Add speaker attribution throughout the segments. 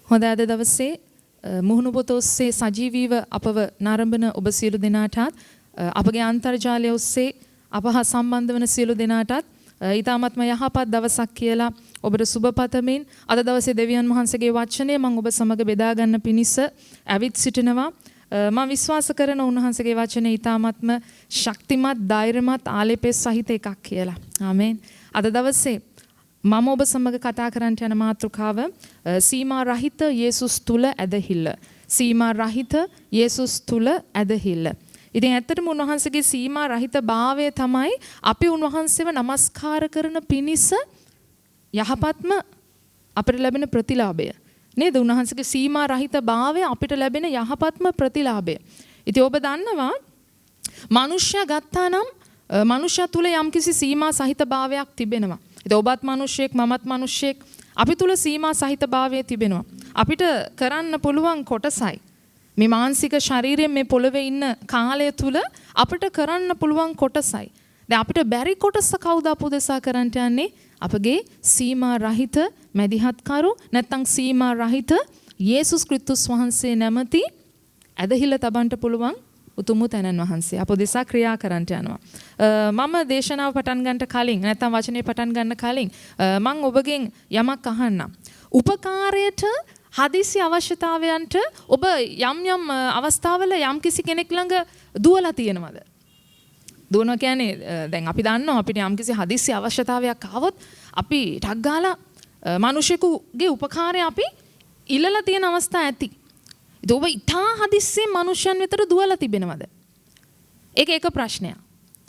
Speaker 1: හොඳ අද දවසේ මුහුණු පොත ඔස්සේ සජීවීව අපව නරඹන ඔබ සියලු දෙනාටත් අපගේ අන්තර්ජාලය ඔස්සේ අප හා සම්බන්ධ වන සියලු දෙනාටත් ඊ타මත්ම යහපත් දවසක් කියලා ඔබට සුබ පතමින් අද දවසේ දෙවියන් වහන්සේගේ වචනය මම ඔබ සමග බෙදා ගන්න පිණිස ඇවිත් සිටිනවා. මම විශ්වාස කරන උන්වහන්සේගේ වචනේ ඊ타මත්ම ශක්තිමත් ධෛර්යමත් ආලේපේ සහිත එකක් කියලා. ආමේන්. අද දවසේ මම ඔබ සමග කතා කරන්න යන මාතෘකාව සීමා රහිත යේසුස් තුල ඇදහිල්ල. සීමා රහිත යේසුස් තුල ඇදහිල්ල. ඉතින් ඇත්තටම උන්වහන්සේගේ සීමා රහිත භාවය තමයි අපි උන්වහන්සේව নমස්කාර කරන පිණිස යහපත්ම අපිට ලැබෙන ප්‍රතිලාභය. නේද? උන්වහන්සේගේ සීමා රහිත භාවය අපිට ලැබෙන යහපත්ම ප්‍රතිලාභය. ඉතින් ඔබ දන්නවා මනුෂ්‍යයා ගත්තා නම් මනුෂ්‍යයා තුල යම්කිසි සීමා සහිත භාවයක් තිබෙනවා. ඉතින් ඔබත් මිනිහෙක් මමත් මිනිහෙක් අපි තුල සීමා සහිත භාවය තිබෙනවා. අපිට කරන්න පුළුවන් කොටසයි මේ මානසික ශරීරයෙන් මේ පොළවේ ඉන්න කාලය තුල අපිට කරන්න පුළුවන් කොටසයි. දැන් අපිට බැරි කොටස කවුද අපුදෙසා කරන්න යන්නේ? අපගේ සීමා රහිත මැදිහත්කරු නැත්නම් සීමා රහිත යේසුස් ක්‍රිස්තුස් වහන්සේ නැමැති ඇදහිල්ල තබන්න පුළුවන් උතුම් තැනන් වහන්සේ අපොදෙසා ක්‍රියා කරන්නට යනවා. මම දේශනාව පටන් ගන්නට කලින් නැත්නම් වචනේ පටන් ගන්න කලින් මම ඔබගෙන් යමක් අහන්නම්. උපකාරයට හදිසි අවශ්‍යතාවයන්ට ඔබ යම් අවස්ථාවල යම් කිසි කෙනෙක් ළඟ දුවලා තියෙනවද? දුවනවා කියන්නේ දැන් අපි දන්නවා අපිට යම් කිසි හදිසි අවශ්‍යතාවයක් ආවොත් අපි ටක් ගාලා මිනිසෙකුගේ උපකාරය අපි ඉල්ලලා තියෙන අවස්ථා ඇති. ඒක ඔබ ඉතා හදිස්සියෙන් මිනිසයන් වෙතට දුවලා තිබෙනවද? ඒක එක ප්‍රශ්නයක්.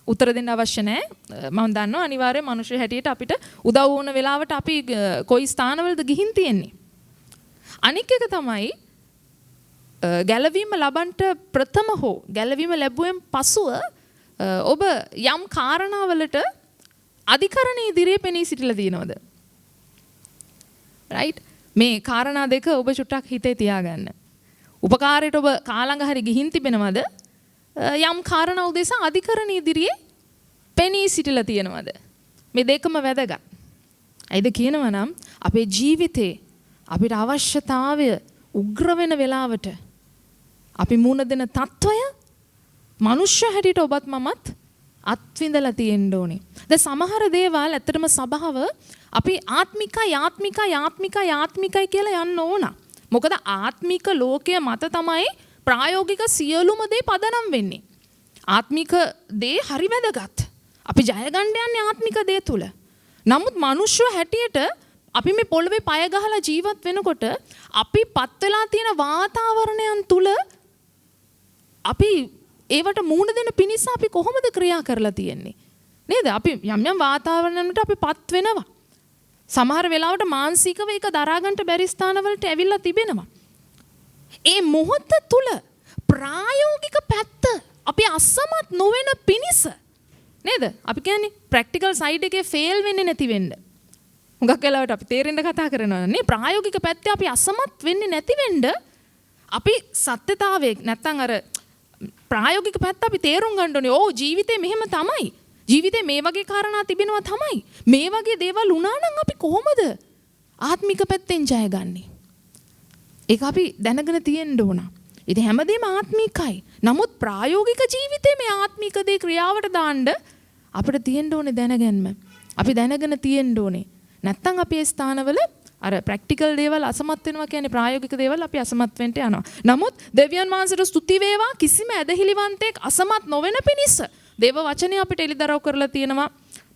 Speaker 1: උත්තර දෙන්න අවශ්‍ය නැහැ. මම දන්නවා අනිවාර්යයෙන් මිනිස්සු හැටියට අපිට උදව් වුණ වෙලාවට අපි කොයි ස්ථානවලද ගිහින් තියෙන්නේ. අනික් එක තමයි ගැලවීම ලබන්නට ප්‍රථම හෝ ගැලවීම ලැබුවෙන් පසුව ඔබ යම් කාරණාවලට අධිකරණයේ ඉදිරියේ පෙනී සිටිලා තියෙනවද? රයිට්? මේ කාරණා දෙක ඔබ චුට්ටක් හිතේ තියාගන්න. උපකාරයට ඔබ කාලඟ හරි ගිහින් තිබෙනවද? යම් කාරණා උදෙසා අධිකරණයේ ඉදිරියේ පෙනී සිටිලා තියෙනවද? මේ දෙකම වැදගත්. ඇයිද කියනවා නම් අපේ ජීවිතේ අපිට අවශ්‍යතාවය උග්‍ර වෙන වෙලාවට අපි මුණ දෙන తত্ত্বය මනුෂ්‍ය හැටියට ඔබත් මමත් අත්විඳලා තියෙන්න ඕනේ. දැන් සමහර දේවල් ඇත්තටම සබාව අපි ආත්මිකයි කියලා යන්න ඕන. මොකද ආත්මික ලෝකයේ මත තමයි ප්‍රායෝගික සියලුම දේ පදනම් වෙන්නේ. ආත්මික දේ හරි වැදගත්. අපි ජය ගන්න යන්නේ ආත්මික දේ තුල. නමුත් මනුෂ්‍ය හැටියට අපි මේ පොළවේ පය ගහලා ජීවත් වෙනකොට අපි පත් වෙලා තියෙන වාතාවරණයන් තුල අපි ඒවට මූණ දෙන පිණිස අපි කොහොමද ක්‍රියා කරලා තියෙන්නේ? නේද? අපි යම් වාතාවරණයකට අපි පත් වෙනවා. සමහර වෙලාවට මානසිකව ඒක දරා ගන්නට බැරි ස්ථානවලට ඇවිල්ලා තිබෙනවා. ඒ මොහොත තුල ප්‍රායෝගික පැත්ත අපි අසමත් නොවන පිණිස නේද? අපි කියන්නේ ප්‍රැක්ටිකල් සයිඩ් එකේ ෆේල් වෙන්නේ නැති වෙන්න. හුඟක් වෙලාවට අපි තේරෙන්න කතා කරනවා නේ ප්‍රායෝගික පැත්තේ අපි අසමත් වෙන්නේ නැති වෙන්න අපි සත්‍යතාවයේ නැත්තම් අර ප්‍රායෝගික පැත්ත අපි තේරුම් ගන්න ඕනේ. ඕ ජීවිතේ මෙහෙම තමයි. ජීවිතේ මේ වගේ කාරණා තිබෙනවා තමයි. මේ වගේ දේවල් වුණා නම් අපි කොහොමද ආත්මික පැත්තෙන් ජයගන්නේ? ඒක අපි දැනගෙන තියෙන්න ඕන. ඉතින් හැමදේම ආත්මිකයි. නමුත් ප්‍රායෝගික ජීවිතේ මේ ආත්මික දේ ක්‍රියාවට දාන්න අපිට තියෙන්න ඕනේ දැනගන්න. අපි දැනගෙන තියෙන්න ඕනේ. නැත්තම් අපි ඒ ස්ථානවල අර ප්‍රැක්ටිකල් දේවල් අසමත් වෙනවා කියන්නේ ප්‍රායෝගික දේවල් අපි අසමත් වෙන්න යනවා. නමුත් දෙවියන් වහන්සේට ස්තුති වේවා කිසිම ඇදහිලිවන්තයෙක් අසමත් නොවන පිණිස දේව වචනේ අපිට එලිදරව් කරලා තියෙනවා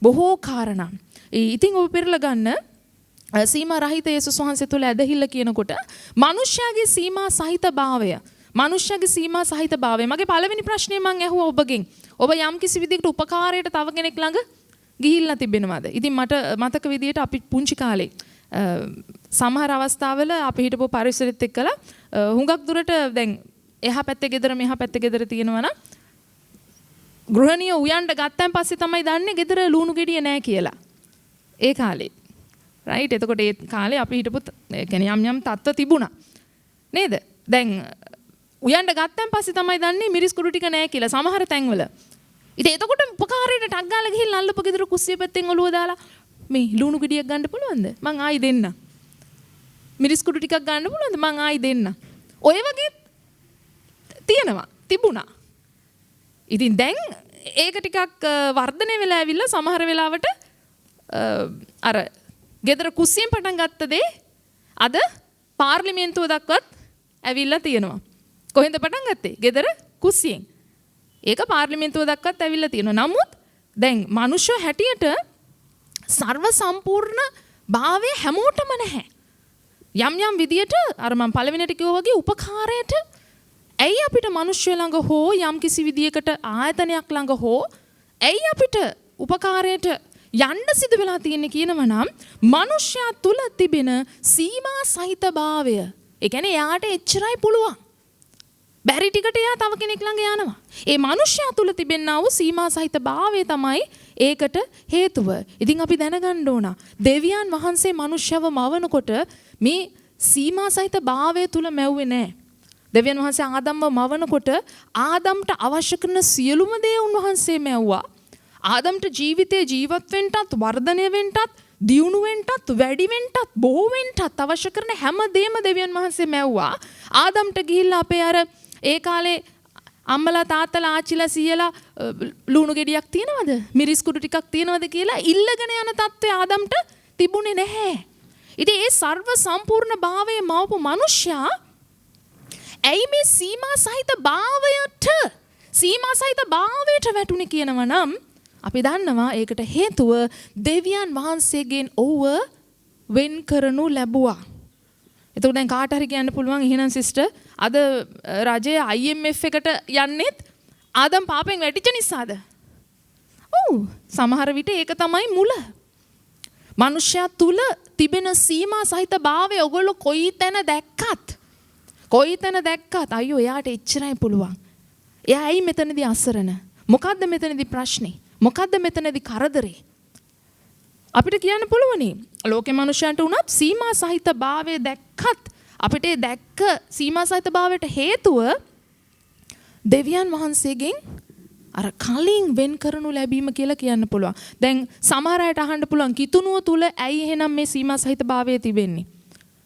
Speaker 1: බොහෝ කාරණා. ඉතින් ඔබ පෙරලා ගන්න සීමා රහිත යේසුස් වහන්සේ තුල ඇදහිල්ල කියනකොට මනුෂ්‍යයාගේ සීමා සහිත භාවය මනුෂ්‍යයාගේ සීමා සහිත භාවය මගේ පළවෙනි ප්‍රශ්නේ මම ඇහුවා ඔබගෙන්. ඔබ යම් කිසි විදිහකට උපකාරයට තව කෙනෙක් ළඟ ගිහිල්ලා තිබෙනවද? ඉතින් මට මතක විදියට අපි පුංචි කාලේ සමහර අවස්ථාවල අපි හිටපු පරිසරෙත් එක්කලා හුඟක් දුරට දැන් එහා පැත්තේ ගෙදර මෙහා පැත්තේ ගෙදර තියෙනවා නම් ගෘහණිය උයන්ඩ ගත්තන් පස්සේ තමයි දන්නේ ගෙදර ලුණු ගෙඩිය නැහැ කියලා. ඒ කාලේ. රයිට්? එතකොට ඒ කාලේ අපි හිටපු කියන්නේ යම් තත්ත්ව තිබුණා. නේද? දැන් උයන්ඩ ගත්තන් පස්සේ තමයි දන්නේ මිරිස් කුඩු ටික නැහැ කියලා සමහර තැන්වල. ඉතින් එතකොට උපකාරයට ටක් ගාලා ගිහින් අල්ලපු ගෙදර කුස්සිය පැත්තෙන් ඔලුව දාලා මේ ලුණු ගෙඩියක් ගන්න පුළුවන්ද? මං ආයි දෙන්න. මිරිස් කුඩු ටිකක් ගන්න පුළුවන්ද? මං ආයි දෙන්න. ඔය වගේ තියෙනවා. තිබුණා. ඉතින් දැන් ඒක ටිකක් වර්ධනය වෙලා ඇවිල්ලා සමහර වෙලාවට අර ගෙදර කුස්සියෙන් පටන් ගත්ත දේ අද පාර්ලිමේන්තුව දක්වත් ඇවිල්ලා තියෙනවා. කොහෙන්ද පටන් ගත්තේ? ගෙදර කුස්සියෙන්. ඒක පාර්ලිමේන්තුව දක්වත් ඇවිල්ලා තියෙනවා. නමුත් දැන් මනුෂ්‍ය හැටියට සර්ව සම්පූර්ණ භාවය හැමෝටම නැහැ. යම් යම් විදියට අර මම පළවෙනිට කිව්වා වගේ උපකාරයට ඇයි අපිට මනුෂ්‍ය ළඟ හෝ යම් කිසි විදියකට ආයතනයක් ළඟ හෝ ඇයි අපිට උපකාරයට යන්න සිදු වෙලා තියෙන්නේ කියනවා නම් මනුෂ්‍යයා තුල තිබෙන සීමා සහිත භාවය. ඒ කියන්නේ යාට එච්චරයි පුළුවන්. බැරි ටිකට එයා තව කෙනෙක් ළඟ යනවා. ඒ මනුෂ්‍යයා තුල තිබෙනා වූ සීමා සහිත භාවය තමයි ඒකට හේතුව. ඉතින් අපි දැනගන්න ඕන දෙවියන් වහන්සේ මනුෂ්‍යව මවනකොට මේ සීමා සහිත භාවය තුල මැව්වේ නැහැ. දෙවියන් වහන්සේ ආදම්ව මවනකොට ආදම්ට අවශ්‍ය කරන සියලුම දේ උන්වහන්සේ මැව්වා. ආදම්ට ජීවිතේ ජීවත් වෙන්නත් වර්ධනය වෙන්නත් දියුණු වෙන්නත් වැඩි වෙන්නත් බොහෝ වෙන්නත් අවශ්‍ය කරන හැම දෙයක්ම දෙවියන් වහන්සේ මැව්වා. ආදම්ට ගිහිල්ලා අපේ අර ඒ කාලේ අම්මලා තාත්තලා ආච්චිලා සීයලා ලුණු ගෙඩියක් තියනවද? මිරිස් කුඩු ටිකක් තියනවද කියලා ඉල්ලගෙන යන තත්ත්වය ආදම්ට තිබුණේ නැහැ. ඉතින් ඒ සර්ව සම්පූර්ණ භාවයේ මවපු මිනිසයා ඇයි මේ සීමා සහිත භාවයට වැටුනේ කියනවා නම් අපි දන්නවා ඒකට හේතුව දෙවියන් වහන්සේගෙන් ඔව්ව වෙන් කරනු ලැබුවා. එතකොට දැන් කාට හරි කියන්න පුළුවන් එහෙනම් සිස්ටර් අද රජයේ IMF එකට යන්නෙත් ආදම් පාපෙන් වැටිච්ච නිසාද? ඔව් සමහර විට ඒක තමයි මුල. මනුෂ්‍යයා තුල තිබෙන සීමා සහිත භාවය ඔයගොල්ලෝ කොයිතැන දැක්කත් අයියෝ එයාට එච්චරයි පුළුවන්. එයා ඇයි මෙතනදී අසරණ? මොකද්ද මෙතනදී ප්‍රශ්නේ? මොකද්ද මෙතනදී කරදරේ? අපිට කියන්න පුළුවනි. ලෝකේ මනුෂ්‍යයන්ට උනත් සීමා සහිත භාවය දැක්කත් අපිට දැක්ක සීමා සහිත භාවයට හේතුව දෙවියන් වහන්සේගෙන් අර කලින් වෙන් කරනු ලැබීම කියලා කියන්න පුළුවන්. දැන් සමහර අයට අහන්න පුළුවන් කිතුණුව තුල ඇයි එහෙනම් මේ සීමා සහිත භාවය තිබෙන්නේ?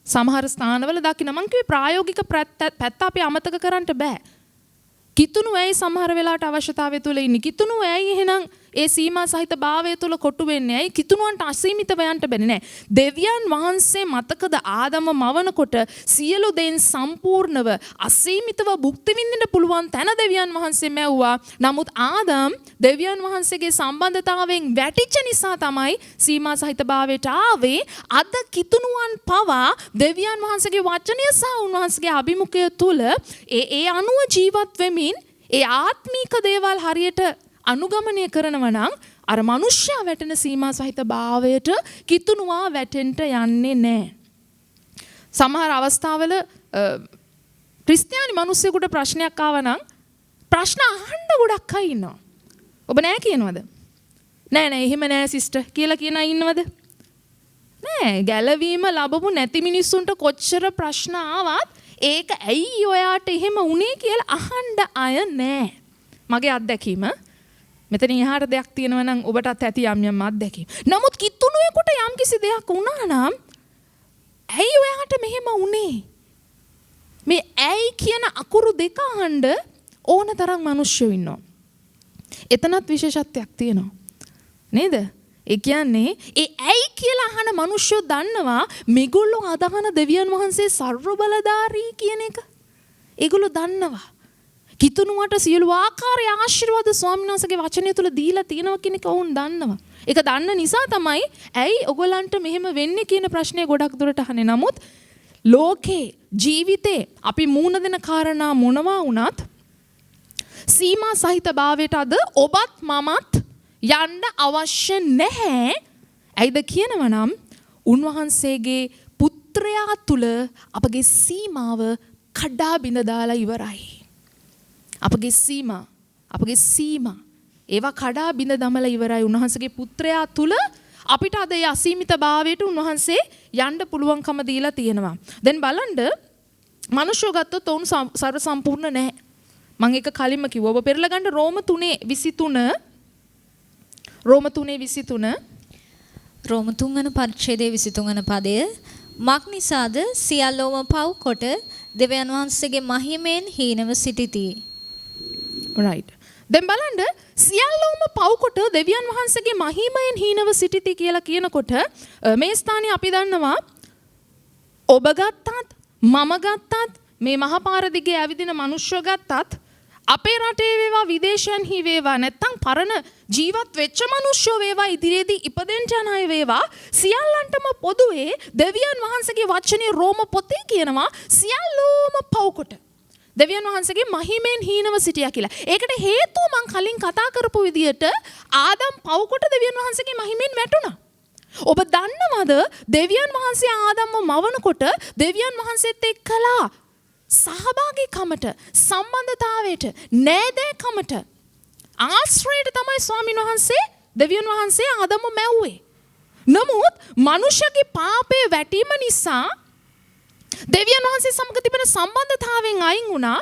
Speaker 1: සමහර ස්ථානවල දකින්න මං කිව්වේ ප්‍රායෝගික පැත්ත අපි අමතක කරන්න බෑ. කිතුණුව ඇයි සමහර වෙලාවට අවශ්‍යතාවය තුල ඉන්නේ? කිතුණුව ඇයි එහෙනම් ඒ සීමා සහිත භාවය තුල කොටු වෙන්නේ? ඇයි කිතුණුවන්ට අසීමිතව යන්න බැරි නෑ? දෙවියන් වහන්සේ මතකද ආදම්ව මවනකොට සියලු දෙයින් සම්පූර්ණව අසීමිතව භුක්ති විඳින්න පුළුවන් තැන දෙවියන් වහන්සේ මැව්වා. නමුත් ආදම් දෙවියන් වහන්සේගේ සම්බන්ධතාවයෙන් වැටිච්ච නිසා තමයි සීමා සහිත භාවයට ආවේ. අද කිතුණුවන් පවා දෙවියන් වහන්සේගේ වචනය සහ උන්වහන්සේගේ අභිමුඛය තුල ඒ අනුව ජීවත් වෙමින් ඒ ආත්මීක දේවල් හරියට අනුගමනය කරනවා නම් අර මනුෂ්‍යයා වැටෙන සීමා සහිත භාවයට කිතුණුවා වැටෙන්න යන්නේ නැහැ. සමහර අවස්ථාවල ක්‍රිස්තියානි මිනිස්සුෙකුට ප්‍රශ්නයක් ආව නම් ප්‍රශ්න අහන්න ගොඩක් අය ඉන්නවා. ඔබ නෑ කියනවද? නෑ එහෙම නෑ සිස්ටර් කියලා කියන අය ඉන්නවද? නෑ. ගැලවීම ලැබපු නැති මිනිස්සුන්ට කොච්චර ප්‍රශ්න ආවත් ඒක ඇයි ඔයාට එහෙම වුනේ කියලා අහන්න අය නෑ. මගේ අත්දැකීම මෙතන එහාට දෙයක් තියෙනවා නම් ඔබටත් ඇති යම් අත්දැකීම්. නමුත් කිතුණුවෙකුට යම් කිසි දෙයක් වුණා නම් ඇයි ඔයාට මෙහෙම වුනේ? මේ ඇයි කියන අකුරු දෙක අහන්න ඕන තරම් මිනිස්සු ඉන්නවා. එතනත් විශේෂත්වයක් තියෙනවා. නේද? ඒ කියන්නේ ඒ ඇයි කියලා අහන මිනිස්සු දන්නවා මේගොල්ලෝ අදහන දෙවියන් වහන්සේ සර්ව බලධාරී කියන එක. ඒගොල්ලෝ දන්නවා. කිතුණුවට සියලු ආකාරයේ ආශිර්වාද ස්වාමීන් වහන්සේගේ වචනය තුල දීලා තියෙනවා කියන එක වුන් දන්නවා. ඒක දන්න නිසා තමයි ඇයි ඔයගොල්ලන්ට මෙහෙම වෙන්නේ කියන ප්‍රශ්නේ ගොඩක් දුරට අහන්නේ. නමුත් ලෝකේ ජීවිතේ අපි මූණ දෙන කාරණා මොනවා වුණත් සීමා සහිත භාවයට අද ඔබත් මමත් යන්න අවශ්‍ය නැහැ. ඇයිද කියනවා නම් උන්වහන්සේගේ පුත්‍රයා තුල අපගේ සීමාව කඩා බිඳ දාලා ඉවරයි. අපගේ සීමා ඒවා කඩා බිඳ දමලා ඉවරයි. උන්වහන්සේගේ පුත්‍රයා තුල අපිට අද ඒ අසීමිත භාවයට උන්වහන්සේ යන්න පුළුවන්කම දීලා තියෙනවා. දැන් බලන්න මනුෂ්‍යව ගත්තොත් උන් සර්ව සම්පූර්ණ නැහැ. මම ඒක කලින්ම කිව්වා. ඔබ පෙරලා ගන්න රෝම 3:23 රෝම 3 වෙනි පරිච්ඡේදයේ 23 වෙනි පදය
Speaker 2: මක්නිසාද සියල්ලෝම පව් කොට දෙවියන් වහන්සේගේ මහිමෙන් හීනව සිටිති.
Speaker 1: right. දැන් බලන්න සියල්ලෝම පව්කොට දෙවියන් වහන්සේගේ මහිමයෙන් හීනව සිටිති කියලා කියනකොට මේ ස්ථානයේ අපි දන්නවා ඔබ ගත්තත් මම ගත්තත් මේ මහා පාර දිගේ ඇවිදින මිනිස්සු ගත්තත් අපේ රටේ වේවා විදේශයන්හි වේවා නැත්තම් පරණ ජීවත් වෙච්ච මිනිස්සු වේවා ඉදිරියේදී ඉපදෙන්න යන අය වේවා සියල්ලන්ටම පොදුවේ දෙවියන් වහන්සේගේ වචනේ රෝම පොතේ කියනවා සියල්ලෝම පව්කොට දෙවියන් වහන්සේගේ මහිමෙන් හීනව සිටියා කියලා. ඒකට හේතුව මම කලින් කතා කරපු විදියට ආදම් පව්කොට දෙවියන් වහන්සේගේ මහිමෙන් වැටුණා. ඔබ දන්නවද දෙවියන් වහන්සේ ආදම්ව මවනකොට දෙවියන් වහන්සේත් එක්කලා සහභාගීකමට සම්බන්ධතාවයට නෑදෑකමට ආශ්‍රයයට තමයි ස්වාමීන් වහන්සේ දෙවියන් වහන්සේ ආදම්ව මැව්වේ. නමුත් මනුෂ්‍යගේ පාපයේ වැටීම නිසා දෙවියන් වහන්සේ සමග තිබෙන සම්බන්ධතාවයෙන් අයින් වුණා.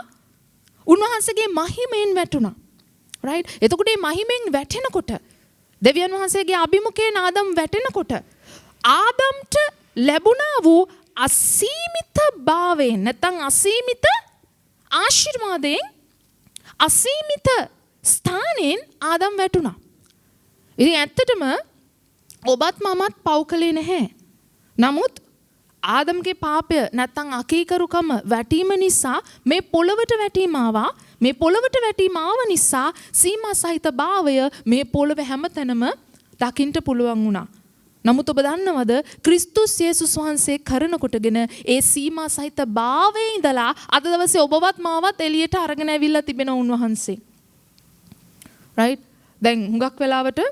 Speaker 1: උන්වහන්සේගේ මහිමෙන් වැටුණා. right? එතකොට මේ මහිමෙන් වැටෙනකොට දෙවියන් වහන්සේගේ අභිමුඛයෙන් ආදම් වැටෙනකොට ආදම්ට ලැබුණා වූ අසීමිත භාවයෙන් නැත්නම් අසීමිත ආශිර්වාදයෙන් අසීමිත ස්ථානෙන් ආදම් වැටුණා. ඉතින් ඇත්තටම ඔබත් මමත් පව් කළේ නැහැ. නමුත් ආදම්ගේ පාපය නැත්නම් අකීකරුකම වැටීම නිසා මේ පොළවට වැටීම ආවා. මේ පොළවට වැටීම ආව නිසා සීමා සහිත භාවය මේ පොළව හැමතැනම දකින්න පුළුවන් වුණා. නමුත් ඔබ දන්නවද ක්‍රිස්තුස් යේසුස් වහන්සේ කරන කොටගෙන ඒ සීමා සහිත භාවයේ ඉඳලා අද දවසේ ඔබවත් මාවත් එළියට අරගෙන ඇවිල්ලා තිබෙන උන්වහන්සේ. right? දැන් හුඟක් වෙලාවට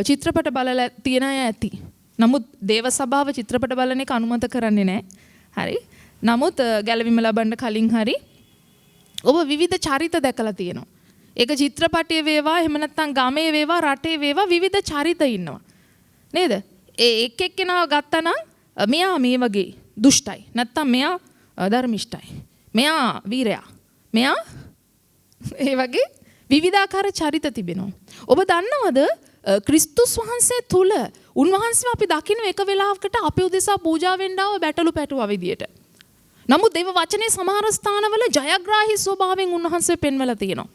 Speaker 1: චිත්‍රපට බලලා තියෙන අය ඇති. නමුත් දේව සභාව චිත්‍රපට බලන එක අනුමත කරන්නේ නැහැ. හරි. නමුත් ගැලවීම ලබන්න කලින් හරි ඔබ විවිධ චරිත දැකලා තියෙනවා. ඒක චිත්‍රපටයේ වේවා එහෙම නැත්නම් ගමේ වේවා රටේ වේවා විවිධ චරිත ඉන්නවා. නේද? ඒ එක් එක්කෙනාව ගත්තා නම් මෙයා මේ වගේ දුෂ්ටයි. නැත්නම් මෙයා ධර්මිෂ්ඨයි. මෙයා වීරයා. මෙයා ඒ වගේ විවිධාකාර චරිත තිබෙනවා. ඔබ දන්නවද ක්‍රිස්තුස් වහන්සේ තුල උන්වහන්සේව අපි දකින්න එක වෙලාවකට අපේ උදෙසා පූජා වෙන්නව බැටළු පැටුවා විදියට. නමුත් දේව වචනේ සමහර ස්ථානවල ජයග්‍රාහී ස්වභාවයෙන් උන්වහන්සේ පෙන්වලා තියෙනවා.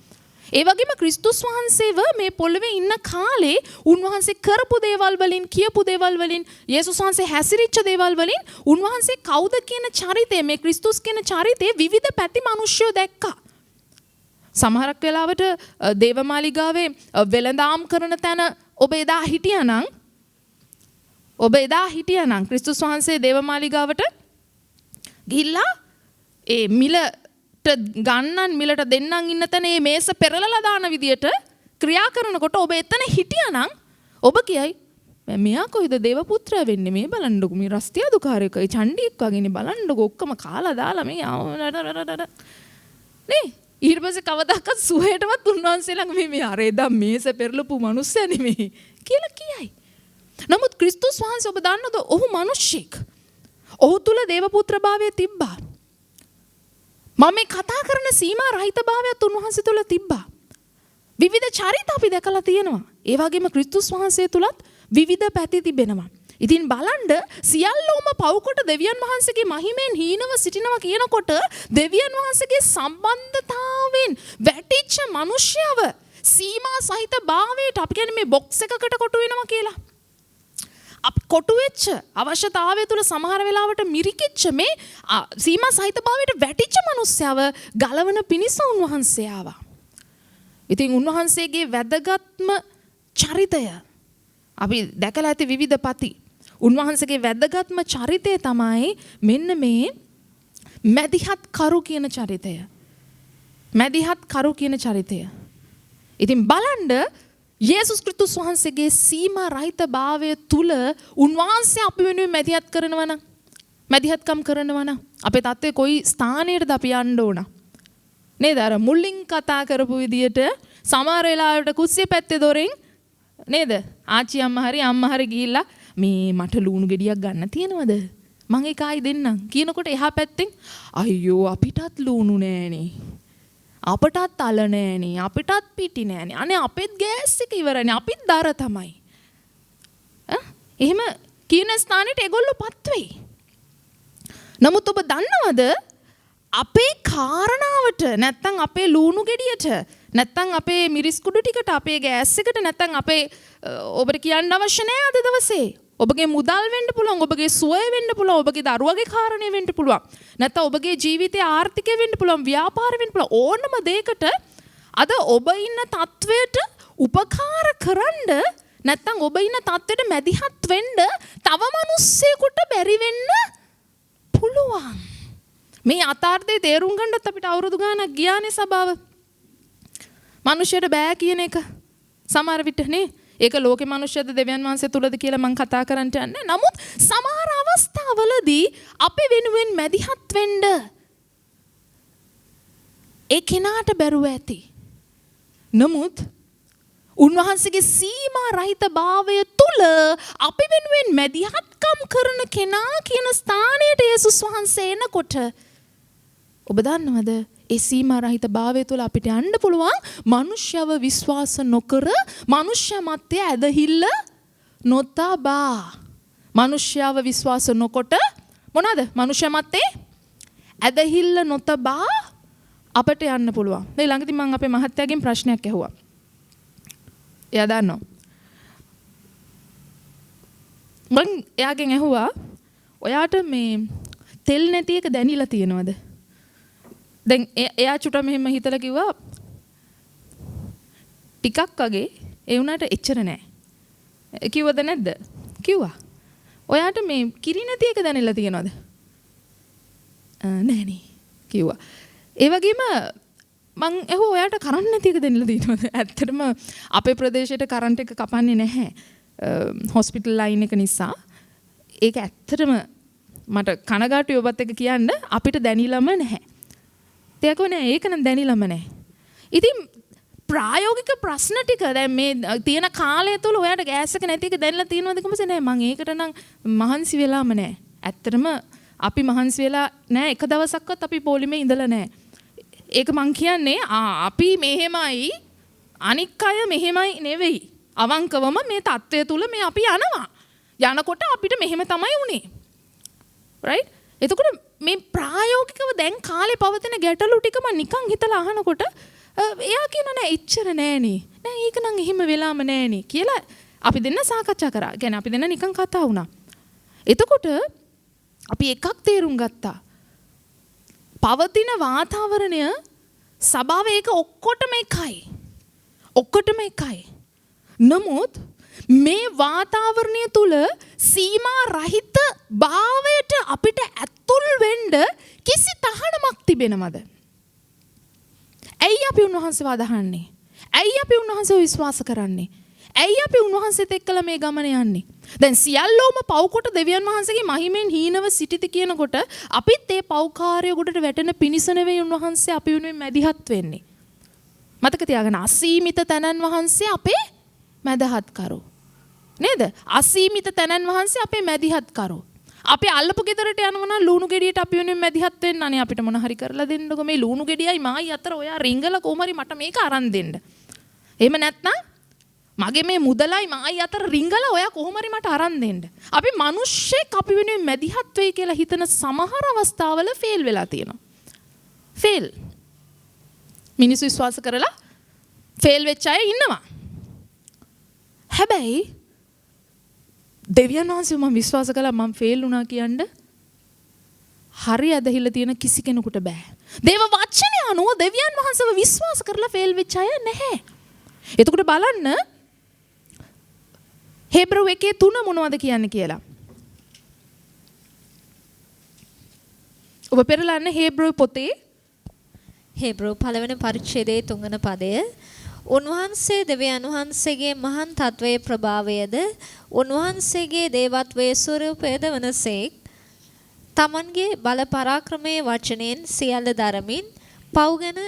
Speaker 1: ඒ වගේම ක්‍රිස්තුස් වහන්සේව මේ පොළවේ ඉන්න කාලේ උන්වහන්සේ කරපු දේවල් වලින් කියපු දේවල් වලින් යේසුස් වහන්සේ හැසිරිච්ච දේවල් වලින් උන්වහන්සේ කවුද කියන චරිතය මේ ක්‍රිස්තුස් කියන චරිතේ විවිධ පැති මිනිස්සු දැක්කා. සමහරක් වෙලාවට දේවමාලිගාවේ වෙළඳාම් කරන තැන ඔබ එදා හිටියානම් ක්‍රිස්තුස් වහන්සේ දේවමාලිගාවට ගිහිල්ලා ඒ මිලට ගන්නන් මිලට දෙන්නන් ඉන්න තැන මේ මේස පෙරලලා දාන විදියට ක්‍රියා කරනකොට ඔබ එතන හිටියානම් ඔබ කියයි මෙයා කොයිද දේව පුත්‍රයා වෙන්නේ මේ බලන්නකො මේ රස්තියාදුකාරයෙක් චණ්ඩියෙක් වගේනේ බලන්නකො ඔක්කොම කාලා දාලා මේ නේ ඊට පස්සේ කවදාකවත් සුවයටවත් උන්වහන්සේ ළඟ මේ අර එදා මේස පෙරලපු මිනිස්සයා නෙමෙයි කියලා කියයි. නමුත් ක්‍රිස්තුස් වහන්සේ ඔබ දන්නවද ඔහු මිනිස්සෙක්. ඔහු තුල දේව පුත්‍රභාවය තිබ්බා. මම මේ කතා කරන සීමා රහිත භාවයත් උන්වහන්සේ තුල තිබ්බා. විවිධ චරිත අපි දැකලා තියෙනවා. ඒ වගේම ක්‍රිස්තුස් වහන්සේ තුලත් විවිධ පැති තිබෙනවා. ඉතින් බලන්න සියල්ලෝම පව්කොට දෙවියන් වහන්සේගේ මහිමෙන් හීනව සිටිනවා කියනකොට දෙවියන් වහන්සේගේ සම්බන්ධතාවෙන් වැටිච්ච මිනිස්යව සීමා සහිත භාවයට අපි කියන්නේ මේ බොක්ස් එකකට කොටු වෙනවා කියලා. අපි කොටු වෙච්ච අවශ්‍යතාවය තුල සමහර වෙලාවට මිරිකිච්ච මේ සීමා සහිත භාවයට වැටිච්ච මිනිස්යව ගලවන පිණිස උන්වහන්සේ ආවා. ඉතින් උන්වහන්සේගේ වැදගත්ම චරිතය අපි දැකලා ඇති විවිධ පති. උන්වහන්සේගේ වැදගත්ම චරිතය තමයි මෙන්න මේ මැදිහත් කරු කියන චරිතය. මැදිහත් කරු කියන චරිතය. ඉතින් බලන්න යේසුස් ක්‍රිස්තුස් වහන්සේගේ සීමා රහිත භාවය තුල උන්වහන්සේ අපි වෙනුවෙන් මැදිහත් කරනවා නම් මැදිහත්කම් කරනවා නම් අපේ තත්ත්වය කොයි ස්ථානයකටද අපි යන්න ඕන? නේද? අර මුලින් කතා කරපු විදියට සමහර වෙලාවට කුස්සිය පැත්තේ දොරෙන් නේද? ආච්චි අම්මා හරි ගිහිල්ලා මේ මට ලුණු ගෙඩියක් ගන්න තියෙනවද? මං ඒක ආයි දෙන්නම් කියනකොට එහා පැත්තෙන් අයියෝ අපිටත් ලුණු නෑනේ. අපටත් අල නෑනේ. අපිටත් පිටි නෑනේ. අනේ අපෙත් ගෑස් එක ඉවරනේ. අපිත් දර තමයි. එහෙම කියන ස්ථානෙට ඒගොල්ලෝපත් වෙයි. නමුත් ඔබ දන්නවද අපේ කාරණාවට නැත්තම් අපේ ලූණු ගෙඩියට නැත්තම් අපේ මිරිස් කුඩු ටිකට අපේ ගෑස් එකට නැත්තම් අපේ ඔබට කියන්න අවශ්‍ය නැහැ අද දවසේ. ඔබගේ මුදල් වෙන්න පුළුවන්, ඔබගේ සුවය වෙන්න පුළුවන්, ඔබගේ දරුවගේ කාරණේ වෙන්න පුළුවන්. නැත්තම් ඔබගේ ජීවිතයේ ආර්ථිකය වෙන්න පුළුවන්, ව්‍යාපාරය වෙන්න පුළුවන්. ඕනම දෙයකට අද ඔබ ඉන්න තත්වයට උපකාර කරන්න නැත්තම් ඔබ ඉන්න තත්වයට මැදිහත් වෙන්න තව මිනිස්සෙකුට බැරි වෙන්න පුළුවන්. මේ අතාර්ථයේ තේරුම් ගන්නත් අපිට අවුරුදු ගාණක් ගියානේ සභාව. මිනිස්සුන්ට බෑ කියන එක සමහර විට නේ. ඒක ලෝකේ මිනිස්සුද දෙවියන් වහන්සේ තුලද කියලා මම කතා කරන්න යන්නේ. නමුත් සමහර අවස්ථාවලදී අපි වෙනුවෙන් මැදිහත් වෙන්න ඒ කෙනාට බැරුව ඇති. නමුත් උන්වහන්සේගේ සීමා රහිත භාවය තුල අපි වෙනුවෙන් මැදිහත්කම් කරන කෙනා කියන ස්ථානයට යේසුස් වහන්සේ එනකොට ඔබ දන්නවද ඒ සීමා රහිත භාවය තුල අපිට යන්න පුළුවන් මනුෂ්‍යව විශ්වාස නොකර මනුෂ්‍ය මතය ඇදහිල්ල නොතබා මනුෂ්‍යව විශ්වාස නොකොට මොනවාද මනුෂ්‍ය මතේ ඇදහිල්ල නොතබා අපට යන්න පුළුවන්. මේ ළඟදී මම අපේ මහත්තයාගෙන් ප්‍රශ්නයක් ඇහුවා. එයා දන්නවා. මම එයාගෙන් ඇහුවා ඔයාට මේ තෙල් නැති එක දැනිලා තියෙනවද? දැන් එයා චුට්ට මෙහෙම හිතලා කිව්වා ටිකක් වගේ ඒ වුණාට එච්චර නෑ. කිව්වද නැද්ද? කිව්වා. ඔයාට මේ කිරි නැති එක දැනෙලා තියෙනවද? නෑනේ කිව්වා. ඒ වගේම මං ඇහුවා ඔයාට කරන්ට් නැති එක දැනෙලා තියෙනවද? ඇත්තටම අපේ ප්‍රදේශයට කරන්ට් එක කපන්නේ නැහැ. හොස්පිටල් ලයින් එක නිසා. ඒක ඇත්තටම මට කනගාටුයි ඔබත් එක්ක කියන්න අපිට දැනිලම නැහැ. තේකෝ නෑ ඒක නම් දැනිලම නැහැ. ඉතින් ප්‍රායෝගික ප්‍රශ්න ටික දැන් මේ තියෙන කාලය තුල ඔයාට ගෑස් එක නැති එක දැනලා තියෙනවද කොහොමද? නෑ මං ඒකට නම් මහන්සි වෙලාම නෑ. ඇත්තටම අපි මහන්සි වෙලා නෑ එක දවසක්වත් අපි පොලිමේ ඉඳලා නෑ. ඒක මං කියන්නේ අපි මෙහෙමයි අනික් අය මෙහෙමයි නෙවෙයි. අවංකවම මේ தත්ත්වය තුල මේ අපි යනවා. යනකොට අපිට මෙහෙම තමයි උනේ. right? එතකොට මේ ප්‍රායෝගිකව දැන් කාලේ පවතින ගැටලු ටික මම නිකන් හිතලා අහනකොට එයා කියන නෑ එච්චර නෑනේ. නෑ ඒක නම් එහෙම වෙලාම නෑනේ කියලා අපි දෙන්න සාකච්ඡා කරා. කියන්නේ අපි දෙන්න නිකන් කතා වුණා. එතකොට අපි එකක් තේරුම් ගත්තා. පවතින වාතාවරණය සබාව ඒක ඔක්කොටම එකයි. ඔක්කොටම එකයි. නමුත් මේ වාතාවරණය තුල සීමා රහිත භාවයට අපිට ඇතුල් වෙන්න කිසි තහනමක් තිබෙනවද? ඇයි අපි උන්වහන්සේව අදහන්නේ? ඇයි අපි උන්වහන්සේව විශ්වාස කරන්නේ? ඇයි අපි උන්වහන්සේත් එක්කලා මේ ගමන යන්නේ? දැන් සියල්ලෝම පව්කොට දෙවියන් වහන්සේගේ මහිමෙන් හීනව සිටිති කියනකොට අපිත් ඒ පව්කාරය උඩට වැටෙන පිනිස නෙවෙයි උන්වහන්සේ අපි වෙනුවෙන් මැදිහත් වෙන්නේ. මතක තියාගන්න අසීමිත තනන් වහන්සේ අපේ මැදහත් කරෝ. නේද? අසීමිත තනන් වහන්සේ අපේ මැදිහත් කරෝ. අපි අල්ලපු ගෙදරට යනවා නම් ලුණු ගෙඩියට අපි වෙනුවෙන් මැදිහත් වෙන්න අනේ අපිට මොන හරි කරලා දෙන්නකෝ මේ ලුණු ගෙඩියයි මායි අතර ඔයා රිංගලා කොහොම හරි මට මේක අරන් දෙන්න. එහෙම නැත්නම් මගේ මේ මුදලයි මායි අතර රිංගලා ඔයා කොහොම හරි මට අරන් දෙන්න. අපි මිනිස්සෙක් අපි වෙනුවෙන් මැදිහත් වෙයි කියලා හිතන සමහර අවස්ථාවල ෆේල් වෙලා තියෙනවා. ෆේල්. මිනිස්සු විශ්වාස කරලා ෆේල් වෙච්ච අය ඉන්නවා. හැබැයි දෙවියන් වහන්සේ මම විශ්වාස කළා මම ෆේල් වුණා කියන්න හරි ඇදහිලා තියෙන කිසි කෙනෙකුට බෑ. දේව වචනය අනුව දෙවියන් වහන්සේව විශ්වාස කරලා ෆේල් වෙච්ච අය නැහැ. එතකොට බලන්න හේබ්‍රව 1:3 මොනවද කියන්නේ කියලා. ඔබ පෙරලන්න හේබ්‍රව පොතේ
Speaker 2: හේබ්‍රව පළවෙනි පරිච්ඡේදයේ 3 වෙනි පදය. උන්වහන්සේ දෙවියන් වහන්සේගේ මහාන් තත්වයේ ප්‍රභාවයද උන්වහන්සේගේ දේවත්වයේ ස්වරූපයද වනසේක් තමන්ගේ බල පරාක්‍රමයේ වචනයෙන් සියල්ල දරමින් පව්ගෙන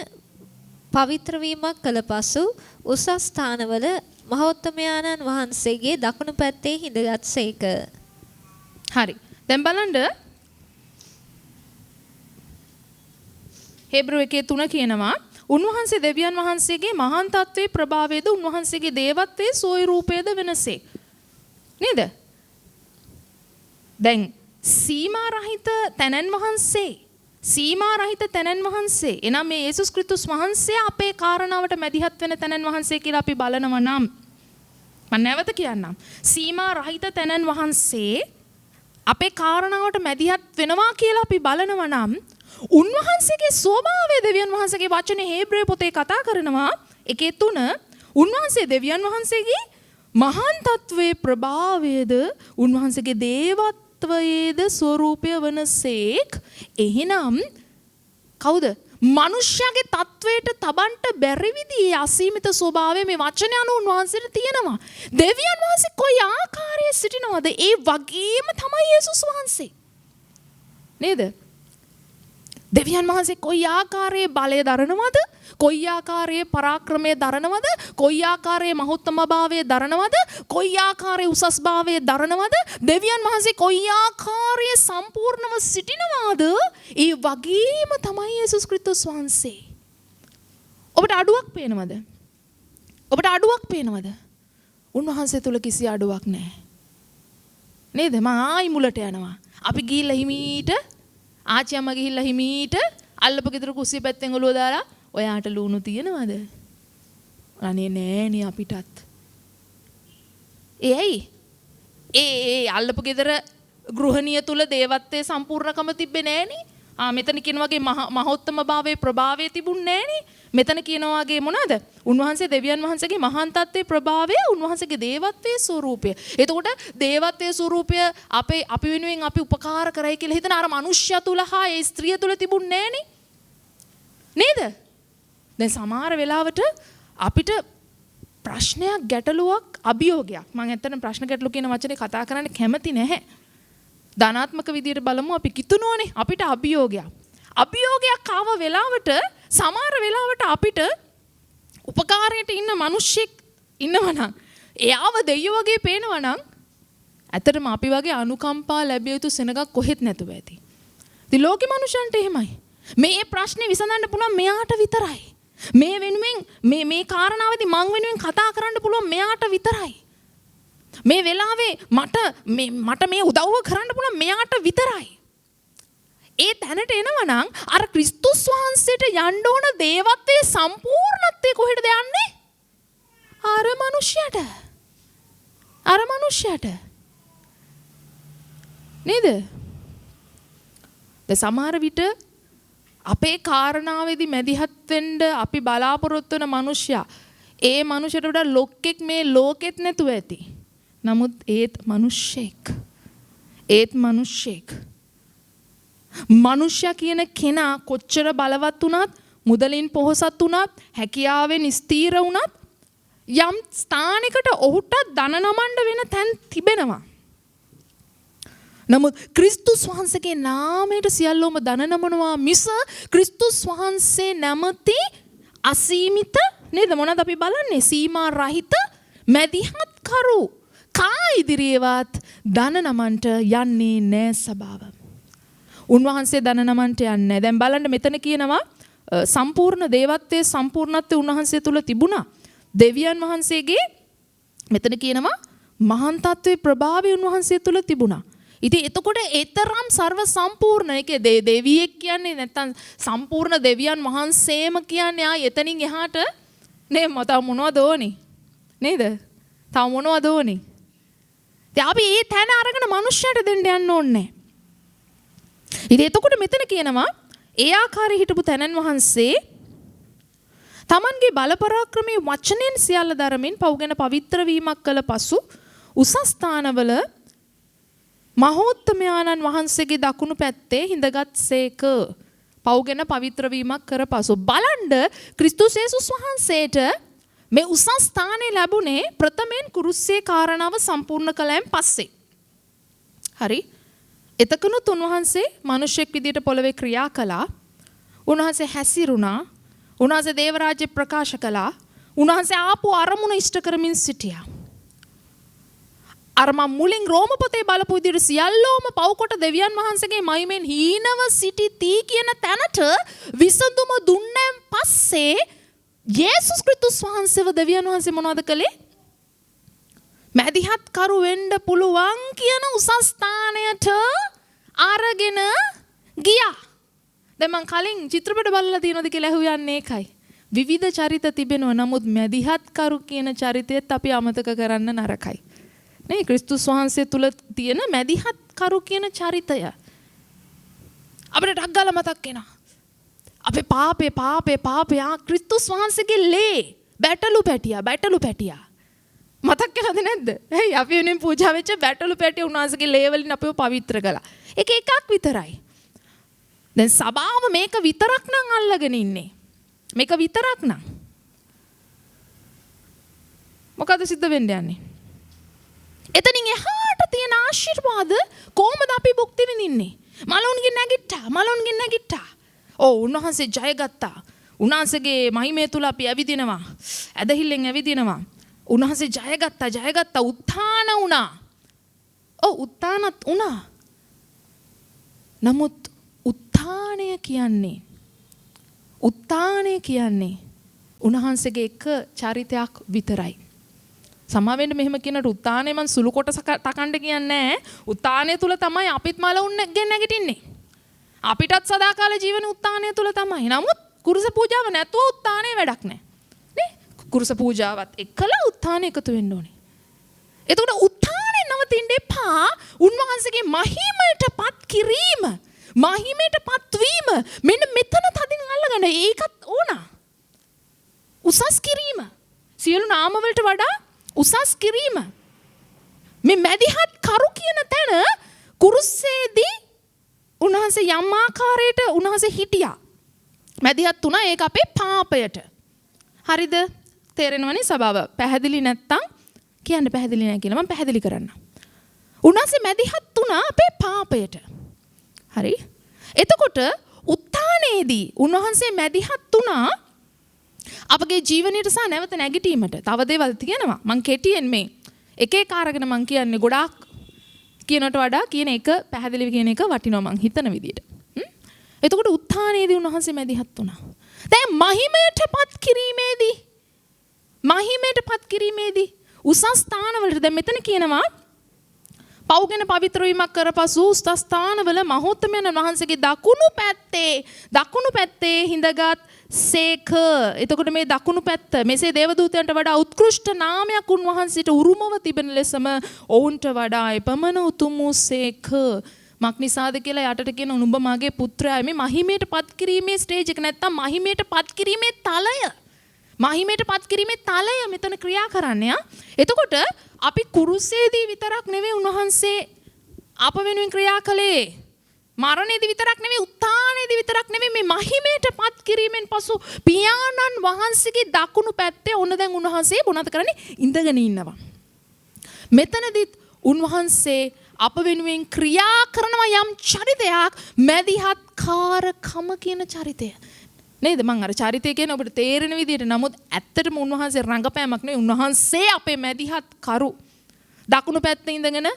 Speaker 2: පවිත්‍ර වීමක් කළ පසු උසස් ස්ථානවල මහෞත්තමයාණන් වහන්සේගේ දකුණු පැත්තේ හිඳගත්සේක.
Speaker 1: හරි. දැන් බලන්න හේබ්‍රව 1:3 කියනවා උන්වහන්සේ දෙවියන් වහන්සේගේ මහාන් තත්වයේ ප්‍රභාවයද උන්වහන්සේගේ දේවත්වයේ ස්වරූපයද වෙනසේ. නේද? දැන් සීමා රහිත තැනන් වහන්සේ සීමා රහිත තැනන් වහන්සේ එනම් මේ යේසුස් ක්‍රිස්තුස් වහන්සේ අපේ කාරණාවට මැදිහත් වෙන තැනන් වහන්සේ කියලා අපි බලනවා නම් මම නැවත කියන්නම් සීමා රහිත තැනන් වහන්සේ අපේ කාරණාවට මැදිහත් වෙනවා කියලා අපි බලනවා නම් උන්වහන්සේගේ ස්වභාවය දෙවියන් වහන්සේගේ වචනේ හේබ්‍රේ පොතේ කතා කරනවා 1:3 උන්වහන්සේ දෙවියන් වහන්සේගේ මහාන් තත්වයේ ප්‍රභාවයේද උන්වහන්සේගේ දේවත්වයේද ස්වરૂපය වනසේක් එහෙනම් කවුද මනුෂ්‍යගේ තත්වයට තබන්ට බැරි විදිහේ අසීමිත ස්වභාවය මේ වචන අනුව උන්වහන්සේට තියෙනවා දෙවියන් වහන්සේ කොයි ආකාරයේ සිටිනවද ඒ වගේම තමයි යේසුස් වහන්සේ නේද දෙවියන් වහන්සේ කොයි ආකාරයේ බලය දරනවද කොයි ආකාරයේ පරාක්‍රමයේ දරනවද කොයි ආකාරයේ මහෝත්තමභාවයේ දරනවද කොයි ආකාරයේ උසස්භාවයේ දරනවද දෙවියන් වහන්සේ කොයි ආකාරයේ සම්පූර්ණව සිටිනවද ඒ වගේම තමයි යේසුස් ක්‍රිස්තුස් වහන්සේ ඔබට අඩුවක් පේනවද ඔබට අඩුවක් පේනවද උන්වහන්සේ තුල කිසි අඩුවක් නැහැ නේද මම ආයි මුලට යනවා අපි ගිහිල්ලා හිමීට ආච්චි අම්මා ගිහිල්ලා හිමීට අල්ලපු ගෙදර කුස්සිය පැත්තෙන් ඔලුව දාලා ඔයාට ලුණු තියනවද? අනේ නෑනේ අපිටත්. ඒයි. ඒ අල්ලපු ගෙදර ගෘහණිය තුල දේවත්වයේ සම්පූර්ණකම තිබ්බේ නෑනේ. මෙතන කියන වගේ මහෝත්තම භාවයේ ප්‍රභාවය තිබුණේ නෑනේ. මෙතන කියන වගේ මොනවාද? උන්වහන්සේ දෙවියන් වහන්සේගේ මහාන් තත්ත්වයේ ප්‍රභාවය, උන්වහන්සේගේ දේවත්වයේ ස්වરૂපය. එතකොට දේවත්වයේ ස්වરૂපය අපි වෙනුවෙන් අපි උපකාර කරයි කියලා හිතන අර මනුෂ්‍ය තුල හා ඒ ස්ත්‍රිය තුල තිබුණේ නෑනේ. නේද? දැන් සමහර වෙලාවට අපිට ප්‍රශ්නයක් ගැටලුවක් අභියෝගයක් මම ඇත්තටම ප්‍රශ්න ගැටලු කියන වචනේ කතා කරන්න කැමති නැහැ. ධනාත්මක විදියට බලමු අපි කිතුනෝනේ අපිට අභියෝගයක් ආව වෙලාවට සමහර වෙලාවට අපිට උපකාරයට ඉන්න මිනිස්සෙක් ඉන්නවනම් එයාව දෙයියෝ වගේ පේනවනම් ඇත්තටම අපි වගේ අනුකම්පා ලැබිය යුතු සෙනගක් කොහෙත් නැතුව ඇති. ඉතින් ලෝකෙ මිනිසන්ට එහෙමයි. මේ ප්‍රශ්නේ විසඳන්න පුළුවන් මෙයාට විතරයි. මේ වෙනුවෙන් මේ කාරණාවදී මං වෙනුවෙන් කතා කරන්න පුළුවන් මෙයාට විතරයි. මේ වෙලාවේ මට මේ උදව්ව කරන්න පුළුවන් මෙයාට විතරයි. ඒ තැනට එනවනම් අර ක්‍රිස්තුස් වහන්සේට යන්න ඕන දේවත්වයේ සම්පූර්ණත්වය කොහෙටද යන්නේ? අර මනුෂ්‍යයට. නේද? සමහර විට අපේ කාරණාවේදී මැදිහත් වෙන්න අපි බලාපොරොත්තු වෙන මිනිසයා ඒ මිනිසට වඩා ලොක්ෙක් මේ ලෝකෙත් නැතුව ඇති. නමුත් ඒත් මිනිසෙක්. මිනිසයා කියන කෙනා කොච්චර බලවත් වුණත්, මුදලින් පොහොසත් වුණත්, හැකියාවෙන් ස්ථීර වුණත් යම් ස්ථානයකට ඔහුට දන නමන්න වෙන තැන් තිබෙනවා. නමුත් ක්‍රිස්තුස් වහන්සේගේ නාමයට සියල්ලෝම දන නමනවා මිස ක්‍රිස්තුස් වහන්සේ නැමැති අසීමිත නේද මොනවද අපි බලන්නේ සීමා රහිත මැදිහත් කරු කා ඉදිරියේවත් දන නමන්ට යන්නේ නෑ සබාව. උන්වහන්සේ දන නමන්ට යන්නේ. දැන් බලන්න මෙතන කියනවා සම්පූර්ණ දේවත්වයේ සම්පූර්ණත්වය උන්වහන්සේ තුල තිබුණා. දෙවියන් වහන්සේගේ මෙතන කියනවා මහාන් තත්ත්වයේ ප්‍රභාවය උන්වහන්සේ තුල තිබුණා. ඉතින් එතකොට ඒතරම් සර්ව සම්පූර්ණ ඒකේ දෙවියෙක් කියන්නේ නැත්තම් සම්පූර්ණ දෙවියන් වහන්සේම කියන්නේ ආ එතනින් එහාට නේ මත මොනවද ඕනේ නේද? තව මොනවද ඕනේ? ඉතින් අපි ඒ තැන අරගෙන මිනිස්සුන්ට දෙන්න යන්න ඕනේ. ඉතින් එතකොට මෙතන කියනවා ඒ ආකාරයේ හිටපු තැනන් වහන්සේ තමන්ගේ බල පරාක්‍රමයේ වචනෙන් සියල්ල දරමින් පවුගෙන පවිත්‍ර වීමක් කළ පසු උසස් ස්ථානවල මහෝත්තමයාණන් වහන්සේගේ දකුණු පැත්තේ හිඳගත්සේක. පවුගෙන පවිත්‍ර වීමක් කර පසු බලන්න ක්‍රිස්තුස් යේසුස් වහන්සේට මේ උසස් ස්ථානය ලැබුණේ ප්‍රථමයෙන් කුරුස්සේ කාරණාව සම්පූර්ණ කළයන් පස්සේ. හරි? එතකනුත් උන්වහන්සේ මිනිසෙක් විදියට පොළවේ ක්‍රියා කළා. උන්වහන්සේ හැසිරුණා. උන්වහන්සේ දේව රාජ්‍ය ප්‍රකාශ කළා. උන්වහන්සේ ආපු අරමුණ ඉෂ්ට කරමින් සිටියා. අර මම මුලින් රෝම පොතේ බලපු විදිහට සියල්ලෝම පව්කොට දෙවියන් වහන්සේගේ මහිමෙන් හීනව සිටිති කියන තැනට විසඳුම දුන්නන් පස්සේ යේසුස් ක්‍රිස්තුස් වහන්සේව දෙවියන් වහන්සේ මොනවද කළේ? මැදිහත් කරු වෙන්න පුළුවන් කියන උසස් ස්ථානයට අරගෙන ගියා. දැන් මං කලින් චිත්‍රපට බලලා තියෙනවද කියලා ඇහුවන්නේ ඒකයි. විවිධ චරිත තිබෙනවා. නමුත් මැදිහත් කරු කියන චරිතයත් අපි අමතක කරන්න නරකයි. නේ ක්‍රිස්තුස් වහන්සේ තුල තියෙන මැදිහත් කරු කියන චරිතය අපිට ටක් ගාලා මතක් වෙනවා. අපේ පාපේ ක්‍රිස්තුස් වහන්සේගේ ලේ බැටළු පැටියා මතක් වෙනවද නැද්ද? ඇයි අපි වෙනින් පූජා වෙච්ච බැටළු පැටිය උන්වහන්සේගේ ලේ වලින් අපිව පවිත්‍ර කළා. ඒක එකක් විතරයි. දැන් සබාව මේක විතරක් නම් අල්ලගෙන ඉන්නේ. මේක විතරක් නම් මොකද සිද්ධ වෙන්න යන්නේ? එතනින් එහාට තියෙන ආශිර්වාද කොහොමද අපි භුක්ති විඳින්නේ? මලුන්ගෙන් නැගිට්ටා. උන්වහන්සේ ජය ගත්තා. උන්වහන්සේගේ මහිමය තුල අපි ඇවිදිනවා. ඇදහිල්ලෙන් ඇවිදිනවා. උන්වහන්සේ ජය ගත්තා. උත්ථාන වුණා. උත්ථානත් වුණා. නමුත් උත්ථානය කියන්නේ උන්වහන්සේගේ එක චරිතයක් විතරයි. සමාවෙන්න මෙහෙම කියනට උත්ථානය මං සුළු කොටස තකන්න කියන්නේ නැහැ. උත්ථානය තුල තමයි අපිත් මලුන්ගෙන් නැගිටින්නේ. අපිටත් සදාකාල ජීවන උත්ථානය තුල තමයි. නමුත් කුරුස පූජාව නැතුව උත්ථානය වැඩක් නැහැ. නේ? කුරුස පූජාවත් එක්කලා උත්ථානය එකතු වෙන්න ඕනේ. එතකොට උත්ථානය නවතින්න එපා. උන්වහන්සේගේ මහිමයටපත් කිරීම, මහිමයටපත් වීම මෙන්න මෙතන තදින් අල්ලගන්න. ඒකත් ඕන. උසස් කිරීම. සියලු නාම වලට වඩා උසස් කිරීම. මේ මැදිහත් කරු කියන තැන කුරුසේදී උන්වහන්සේ යම් ආකාරයකට උන්වහන්සේ හිටියා. මැදිහත් තුනා ඒක අපේ පාපයට. හරිද? තේරෙනවනේ සබාව. පැහැදිලි නැත්තම් කියන්න පැහැදිලි නැහැ කියලා මම පැහැදිලි කරන්න. උන්වහන්සේ මැදිහත් තුනා අපේ පාපයට. හරි? එතකොට උත්ථානයේදී උන්වහන්සේ මැදිහත් තුනා අපගේ ජීවනයට සහ නැවත නැගිටීමට. තව දේවල් තියෙනවා. මං කෙටියෙන් මේ එක එක අරගෙන මං කියන්නේ ගොඩාක් කියනට වඩා කියන එක පැහැදිලිව කියන එක වටිනවා මං හිතන විදියට. එතකොට උත්ථානයේදී උන්වහන්සේ මැදිහත් වුණා. දැන් මහිමයටපත් කිරීමේදී උසස් ස්ථානවලට දැන් මෙතන කියනවා පවුගෙන පවිත්‍ර වීමක් කරපසු උසස් ස්ථානවල මහෝත්තමයන් වහන්සේගේ දකුණු පැත්තේ හිඳගත් සේක. එතකොට මේ දකුණු පැත්ත මෙසේ දේවදූතයන්ට වඩා උත්කෘෂ්ඨ නාමයක් උන්වහන්සේට උරුමව තිබෙන ලෙසම ඔවුන්ට වඩා එපමණ උතුම් වූ සේක. මක්නිසාද කියලා යටට කියන උඹ මගේ පුත්‍රයා. මේ මහිමයට පත් කිරීමේ ස්ටේජ් එක නැත්තම් මහිමයට පත් කිරීමේ තලය මෙතන ක්‍රියා කරන්නේ. එතකොට අපි කුරුසේදී විතරක් නෙවෙයි උන්වහන්සේ අප වෙනුවෙන් ක්‍රියා කළේ. මරණයේදී විතරක් නෙවෙයි උත්ථානයේදී විතරක් නෙවෙයි මේ මහිමයට පත් කිරීමෙන් පසු පියාණන් වහන්සේගේ දකුණු පැත්තේ ඔන්න දැන් උන්වහන්සේ මොනවද කරන්නේ? ඉඳගෙන ඉන්නවා. මෙතනදිත් උන්වහන්සේ අප වෙනුවෙන් ක්‍රියා කරනවා යම් චරිතයක්, මැදිහත් කාරකම කියන චරිතය. නේද? මම අර චරිතය කියන ඔබට තේරෙන විදිහට නමුත් ඇත්තටම උන්වහන්සේ රංගපෑමක් නෙවෙයි. උන්වහන්සේ අපේ මැදිහත් කරු. දකුණු පැත්තේ ඉඳගෙන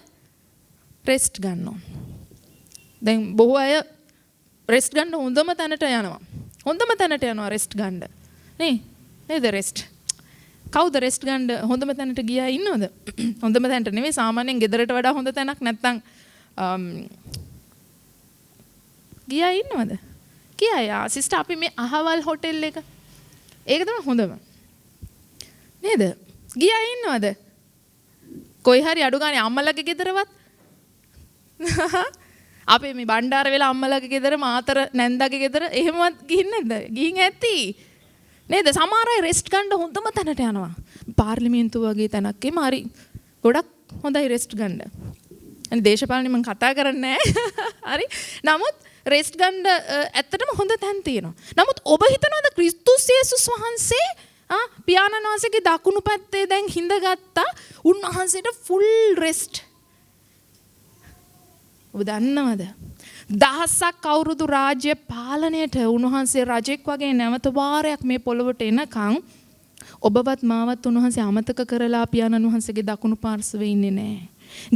Speaker 1: රෙස්ට් ගන්නවා. දැන් බොහෝ අය රෙස්ට් ගන්න හොඳම තැනට යනවා රෙස්ට් ගන්න. නේද රෙස්ට්? කවුද රෙස්ට් ගන්න හොඳම තැනට ගියා ඉන්නවද? හොඳම තැනට නෙවෙයි සාමාන්‍යයෙන් ගෙදරට වඩා හොඳ තැනක් නැත්තම් ගියා ඉන්නවද? කියා සිස්ටර් අපි මේ අහවල් හොටෙල් එක. ඒක තමයි හොඳම. නේද? ගියා ඉන්නවද? කොයි හරි අඩු ගානේ අම්මලගේ ගෙදරවත් අපේ මේ බණ්ඩාර වෙලා අම්මලගේ ගෙදර මාතර නැන්දාගේ ගෙදර එහෙමවත් ගිහින් නැද්ද? ගිහින් ඇති. නේද? සමහර අය රෙස්ට් ගන්න හොඳම තැනට යනවා. පාර්ලිමේන්තුව වගේ තැනක් එම හරි ගොඩක් හොඳයි රෙස්ට් ගන්න. අනේ දේශපාලනේ මම කතා කරන්නේ නැහැ. හරි. නමුත් රෙස්ට් ගන්න ඇත්තටම හොඳ තැන් තියෙනවා. නමුත් ඔබ හිතනවාද ක්‍රිස්තුස් යේසුස් වහන්සේ පියාණන් වහන්සේගේ දකුණු පැත්තේ දැන් හිඳගත්තා උන්වහන්සේට ෆුල් රෙස්ට්. ඔබ දන්නවද? දහසක් අවුරුදු රාජ්‍ය පාලනයට උන්වහන්සේ රජෙක් වගේ නැවත වාරයක් මේ පොළොවට එනකන් ඔබවත් මාවත් උන්වහන්සේ අමතක කරලා පියාණන් වහන්සේගේ දකුණු පාර්ශවයේ ඉන්නේ නැහැ.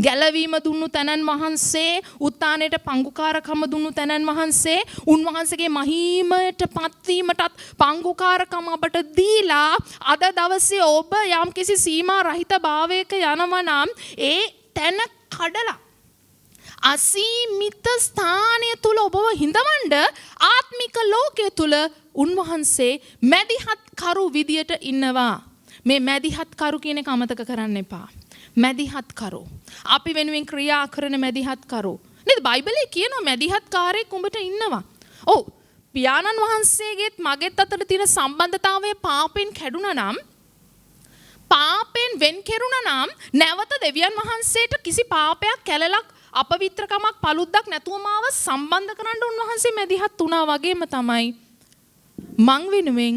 Speaker 1: ගැලවීම දුන්නු තැනන් වහන්සේ, උත්ථානයට පංගුකාරකම දුන්නු තැනන් වහන්සේ, උන්වහන්සේගේ මහිමයට පත්වීමටත් පංගුකාරකම අපට දීලා අද දවසේ ඔබ යම්කිසි සීමා රහිත භාවයක යනවා නම් ඒ තැන කඩලා අසීමිත ස්ථානය තුල ඔබව හිඳවන්න ආත්මික ලෝකයේ තුල උන්වහන්සේ මැදිහත් කරු විදියට ඉන්නවා. මේ මැදිහත් කරු කියන එක අමතක කරන්න එපා. මැදිහත් කරු. අපි වෙනුවෙන් ක්‍රියා කරන මැදිහත් කරු. නේද? බයිබලයේ කියනවා මැදිහත් කාරයෙක් උඹට ඉන්නවා. ඔව්. පියාණන් වහන්සේගේත් මගෙත් අතර තියෙන සම්බන්ධතාවය පාපෙන් කැඩුනා නම් පාපෙන් වෙන් කෙරුණා නම් නැවත දෙවියන් වහන්සේට කිසි පාපයක් කැලලක් අපවිත්‍රකමක් පළුද්දක් නැතුව මාව සම්බන්ධ කරන්න උන්වහන්සේ මැදිහත් වුණා වගේම තමයි මං වෙනුවෙන්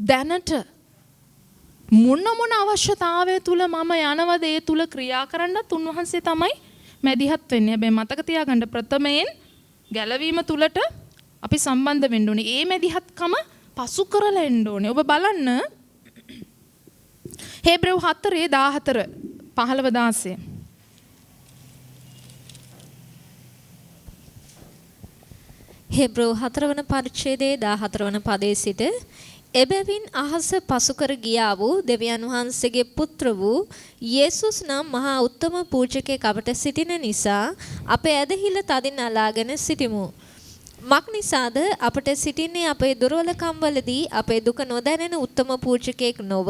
Speaker 1: දැනට මොන අවශ්‍යතාවය තුල මම යනවද ඒ තුල ක්‍රියා කරන්නත් උන්වහන්සේ තමයි මැදිහත් වෙන්නේ. හැබැයි මතක තියාගන්න ප්‍රථමයෙන් ගැලවීම තුලට අපි සම්බන්ධ වෙන්න ඕනේ. ඒ මැදිහත්කම පසු කරලා එන්න ඕනේ. ඔබ බලන්න හේබ්‍රෙව් 4:14 15-16
Speaker 2: හේබ්‍රෙව් 4 වන පරිච්ඡේදයේ 14 වන පදයේ සිට එබැවින් අහස පසු කර ගියා වූ දෙවියන් වහන්සේගේ පුත්‍ර වූ යේසුස් නම් මහා උත්තම පූජකයෙක් අපට සිටින නිසා අපේ ඇදහිල්ල තදින් අලාගෙන සිටිමු. මක් නිසාද අපට සිටින්නේ අපේ දුර්වලකම් වලදී අපේ දුක නොදැනෙන උත්තම පූජකයෙක් නොව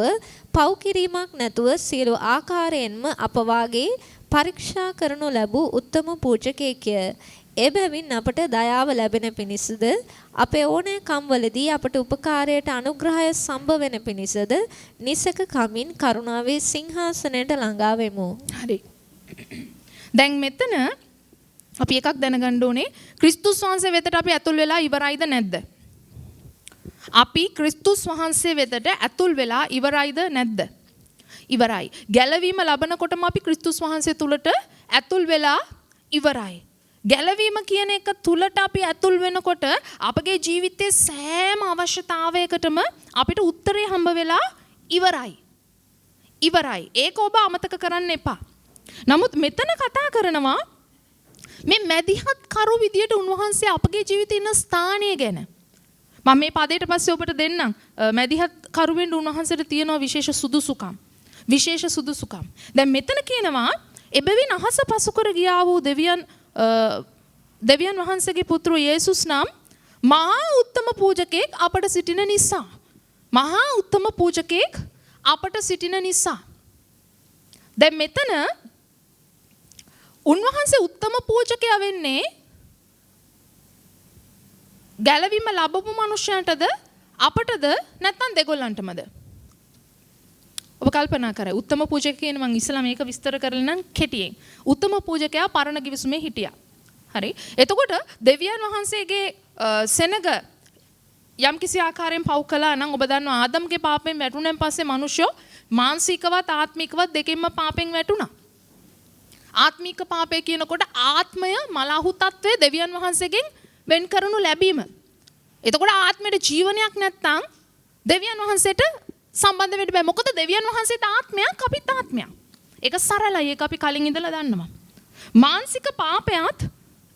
Speaker 2: පව් කිරීමක් නැතුව සියලු ආකාරයෙන්ම අප වාගේ පරීක්ෂා කරනු ලැබූ උත්තම පූජකයෙක්ය. එබැවින් අපට දයාව ලැබෙන පිණිසද අපේ ඕනෑකම් වලදී අපට උපකාරයට අනුග්‍රහය සම්භව වෙන පිණිසද නිසක කමින් කරුණාවේ සිංහාසනයට ළඟා වෙමු.
Speaker 1: හරි. දැන් මෙතන අපි එකක් දැනගන්න ඕනේ ක්‍රිස්තුස් වහන්සේ වෙතට අපි ඇතුල් වෙලා ඉවරයිද නැද්ද? අපි ක්‍රිස්තුස් වහන්සේ වෙතට ඇතුල් වෙලා ඉවරයිද නැද්ද? ඉවරයි. ගැලවීම ලබනකොටම අපි ක්‍රිස්තුස් වහන්සේ තුලට ඇතුල් වෙලා ඉවරයි. ගැලවීම කියන එක තුලට අපි ඇතුල් වෙනකොට අපගේ ජීවිතයේ සෑම අවශ්‍යතාවයකටම අපිට උත්තරේ හම්බ වෙලා ඉවරයි. ඉවරයි. ඒක ඔබ අමතක කරන්න එපා. නමුත් මෙතන කතා කරනවා මේ මැදිහත් කරු විදියට උන්වහන්සේ අපගේ ජීවිතේ ඉන්න ස්ථානය ගැන. මම මේ පදයට පස්සේ ඔබට දෙන්නම්. මැදිහත් කරු වෙන්න උන්වහන්සේට තියෙන විශේෂ සුදුසුකම්. විශේෂ සුදුසුකම්. දැන් මෙතන කියනවා එබැවින් අහස පසු කර ගියා වූ දෙවියන් වහන්සේගේ පුත්‍ර යේසුස් නම් මහා උත්තම පූජකයෙක් අපට සිටින නිසා. මහා උත්තම පූජකයෙක් අපට සිටින නිසා. දැන් මෙතන උන්වහන්සේ උත්තම පූජකයා වෙන්නේ ගැලවීම ලැබපු මනුෂ්‍යයන්ටද අපටද නැත්නම් දෙගොල්ලන්ටමද? ඔබ කල්පනා කරයි. උත්තම පූජක කියන මම ඉස්සලා මේක විස්තර කරලා නම් කෙටියෙන්. උත්තම පූජකයා පරණ ගිවිසුමේ හිටියා. හරි. එතකොට දෙවියන් වහන්සේගේ සෙනග යම් කිසි ආකාරයෙන් පව් කළා නම් ඔබ දන්නවා ආදම්ගේ පාපයෙන් වැටුණෙන් පස්සේ මිනිස්සු මානසිකවත් ආත්මිකවත් දෙකෙන්ම පාපෙන් වැටුණා. ආත්මික පාපය කියනකොට ආත්මය මලාහු තත්වයේ දෙවියන් වහන්සේගෙන් වෙන් කරනු ලැබීම. එතකොට ආත්මයට ජීවනයක් නැත්නම් දෙවියන් වහන්සේට සම්බන්ධ වෙන්න බෑ. මොකද දෙවියන් වහන්සේට ආත්මයක් අපිත් ආත්මයක්. ඒක සරලයි. ඒක අපි කලින් ඉඳලා දන්නවා. මානසික පාපයත්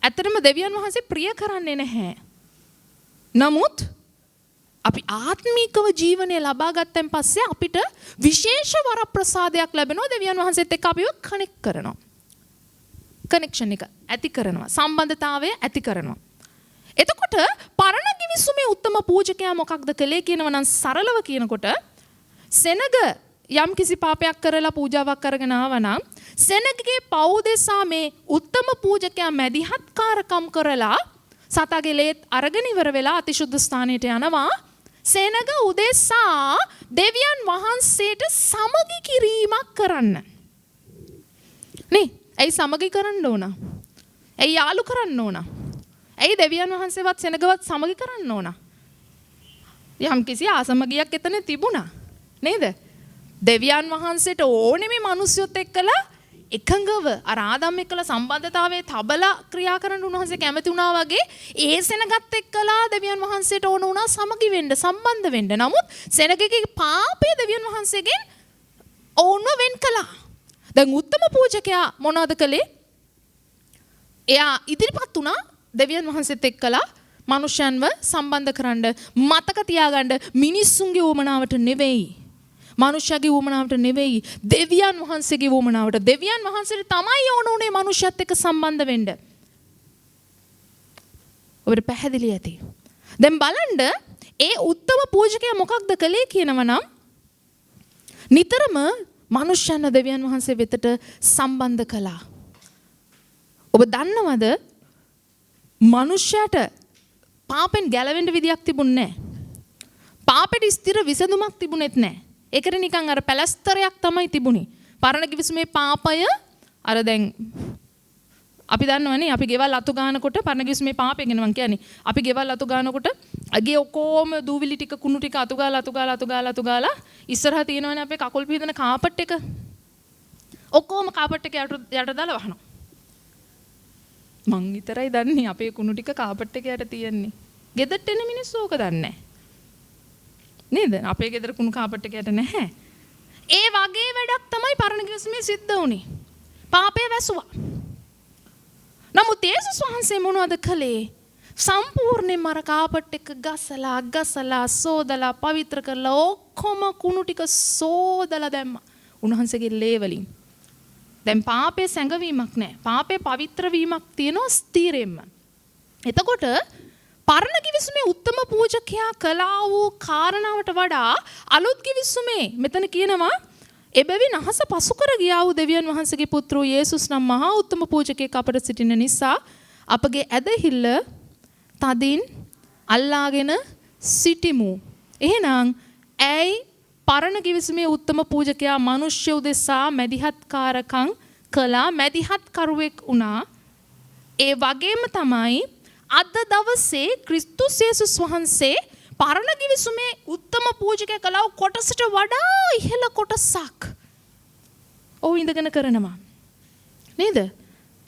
Speaker 1: ඇත්තටම දෙවියන් වහන්සේ ප්‍රිය කරන්නේ නැහැ. නමුත් අපි ආත්මිකව ජීවනය ලබා ගත්තන් පස්සේ අපිට විශේෂ වරප්‍රසාදයක් ලැබෙනවා. දෙවියන් වහන්සේත් එක්ක අපිව කනෙක්ට් කරනවා. කනෙක්ෂන් එක ඇති කරනවා. සම්බන්ධතාවය ඇති කරනවා. එතකොට පරණ ගිවිසුමේ උත්තම පූජකයා මොකක්ද කළේ කියනවා නම් සරලව කියනකොට සෙනග යම් කිසි පාපයක් කරලා පූජාවක් කරගෙන ආවනම් සෙනගගේ පව් දෙසා මේ උත්තම පූජකයා මැදිහත්කාරකම් කරලා සතාගේ ලේත් අරගෙන ඉවර වෙලා අතිශුද්ධ ස්ථානයට යනවා. සෙනග උදෙසා දෙවියන් වහන්සේට සමගි කිරීමක් කරන්න. නේ? ඇයි සමගි කරන්න ඕන? ඇයි යාළු කරන්න ඕන? ඇයි දෙවියන් වහන්සේවත් සෙනගවත් සමගි කරන්න ඕන? යම් කිසි ආසමගියක් එතන තිබුණා. නේද? දෙවියන් වහන්සේට ඕනේ මේ මිනිස්සුත් එක්කලා එකඟව අර ආදම් එක්කලා සම්බන්ධතාවයේ තබලා ක්‍රියා කරන්න උන්වහන්සේ කැමති වුණා වගේ ඒ සෙනගත් එක්කලා දෙවියන් වහන්සේට ඕන වුණා සමගි වෙන්න සම්බන්ධ වෙන්න. නමුත් සෙනගගේ පාපය දෙවියන් වහන්සේගෙන් ඕනව වෙන් කළා. දැන් උත්තම පූජකයා මොනවද කළේ? එයා ඉදිරිපත් වුණා දෙවියන් වහන්සේත් එක්කලා මනුෂ්‍යයන්ව සම්බන්ධ කරන්න. මතක තියාගන්න මිනිස්සුන්ගේ උවමනාවට නෙවෙයි. මනුෂ්‍යගේ උවමනාවට නෙවෙයි. දෙවියන් වහන්සේගේ උවමනාවට. දෙවියන් වහන්සේට තමයි ඕන උනේ මනුෂ්‍යත් එක්ක සම්බන්ධ වෙන්න. ඔබට පැහැදිලි ඇති. දැන් බලන්න ඒ උත්තම පූජකයා මොකක්ද කළේ කියනවා නම් නිතරම මනුෂ්‍යයන් දෙවියන් වහන්සේ වෙතට සම්බන්ධ කළා. ඔබ දන්නවද මනුෂ්‍යයට පාපෙන් ගැලවෙන්න විදියක් තිබුණේ නැහැ. පාපෙට ස්ථිර විසඳුමක් තිබුණෙත් නැහැ. ඒකට නිකන් අර පැලස්තරයක් තමයි තිබුණේ. පරණ කිවිසුමේ පාපය අර දැන් අපි දන්නවනේ අපි ගෙවල් අතු ගන්නකොට පරණ කිවිසුමේ පාපය ගැන මම කියන්නේ. අපි ගෙවල් අතු ගන්නකොට අගේ ඔක්කොම දූවිලි ටික කුණු ටික අතු ගාලා ඉස්සරහා තියෙනවනේ අපේ කකුල් පිහදන කාපට් එක. ඔක්කොම කාපට් එක යට දාලා වහනවා. මං විතරයි දන්නේ අපේ කුණු ටික කාපට් එක යට තියෙන්නේ. ගෙදරට එන මිනිස්සු ඕක දන්නේ නැහැ. නේද? අපේ ගෙදර කුණු කාපට් එක යට නැහැ. ඒ වගේ වැඩක් තමයි පරණ කිවිසුමේ සිද්ධ වුනේ. පාපේ වැසුවා. නමුත් යේසුස් වහන්සේ මොනවද කළේ? සම්පූර්ණයෙන්ම අර කාපට් එක ගසලා සෝදලා පවිත්‍ර කරලා ඔක්කොම කුණු ටික සෝදලා දැම්මා. උන්වහන්සේගේ ලේ වලින්. දැන් පාපේ සැඟවීමක් නැහැ. පාපේ පවිත්‍ර වීමක් තියෙනවා ස්ථිරෙන්ම. එතකොට පරණ කිවිසුමේ උත්තම පූජකයා කළා වූ කාරණාවට වඩා අලුත් කිවිසුමේ මෙතන කියනවා එබැවින් අහස පසු කර ගියා වූ දෙවියන් වහන්සේගේ පුත්‍රෝ යේසුස් නම් මහා උත්තම පූජකයෙක් අපට සිටින නිසා අපගේ ඇදහිල්ල තදින් අල්ලාගෙන සිටිමු. එහෙනම් ඇයි පරණ කිවිසුමේ උත්තම පූජකයා මිනිස්සු උදෙසා මැදිහත්කාරකම් කළා, මැදිහත්කරුවෙක් වුණා. ඒ වගේම තමයි අද දවසේ ක්‍රිස්තුස් යේසුස් වහන්සේ පරණ කිවිසුමේ උත්තම පූජකයා කළා කොටසට වඩා ඉහළ කොටසක් ඔව් ඉඳගෙන කරනවා නේද?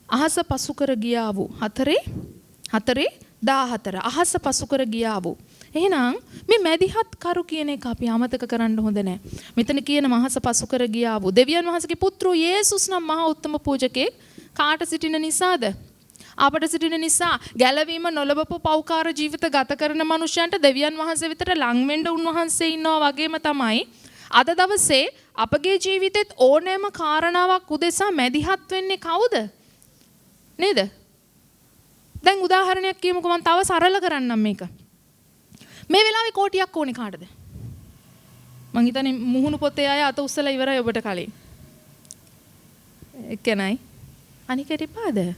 Speaker 1: අහස පසු කර ගියා වූ 4:14 අහස පසු කර ගියා වූ. එහෙනම් මේ මැදිහත් කරු කියන එක අපි අමතක කරන්න හොඳ නැහැ. මෙතන කියන අහස පසු කර ගියා වූ දෙවියන් වහන්සේගේ පුත්‍රෝ යේසුස් නම් මහා උත්තම පූජකයෙක් කාට සිටින නිසාද? අපට සිටින නිසා ගැලවීම නොලබපු පෞකාර ජීවිත ගත කරන මනුෂ්‍යයන්ට දෙවියන් වහන්සේ විතර ලං වෙන්න උන්වහන්සේ ඉන්නවා වගේම තමයි අද දවසේ අපගේ ජීවිතෙත් ඕනෑම කාරණාවක් උදෙසා මැදිහත් වෙන්නේ කවුද? නේද? දැන් උදාහරණයක් කියමුකෝ මම තව සරල කරන්නම් මේක. මේ වෙලාවේ කෝටියක් ඕනේ කාටද? මං හිතන්නේ මුහුණු පොතේ අය අත උස්සලා ඉවරයි ඔබට කලින්. එක්කෙනයි අනිකට එපාද?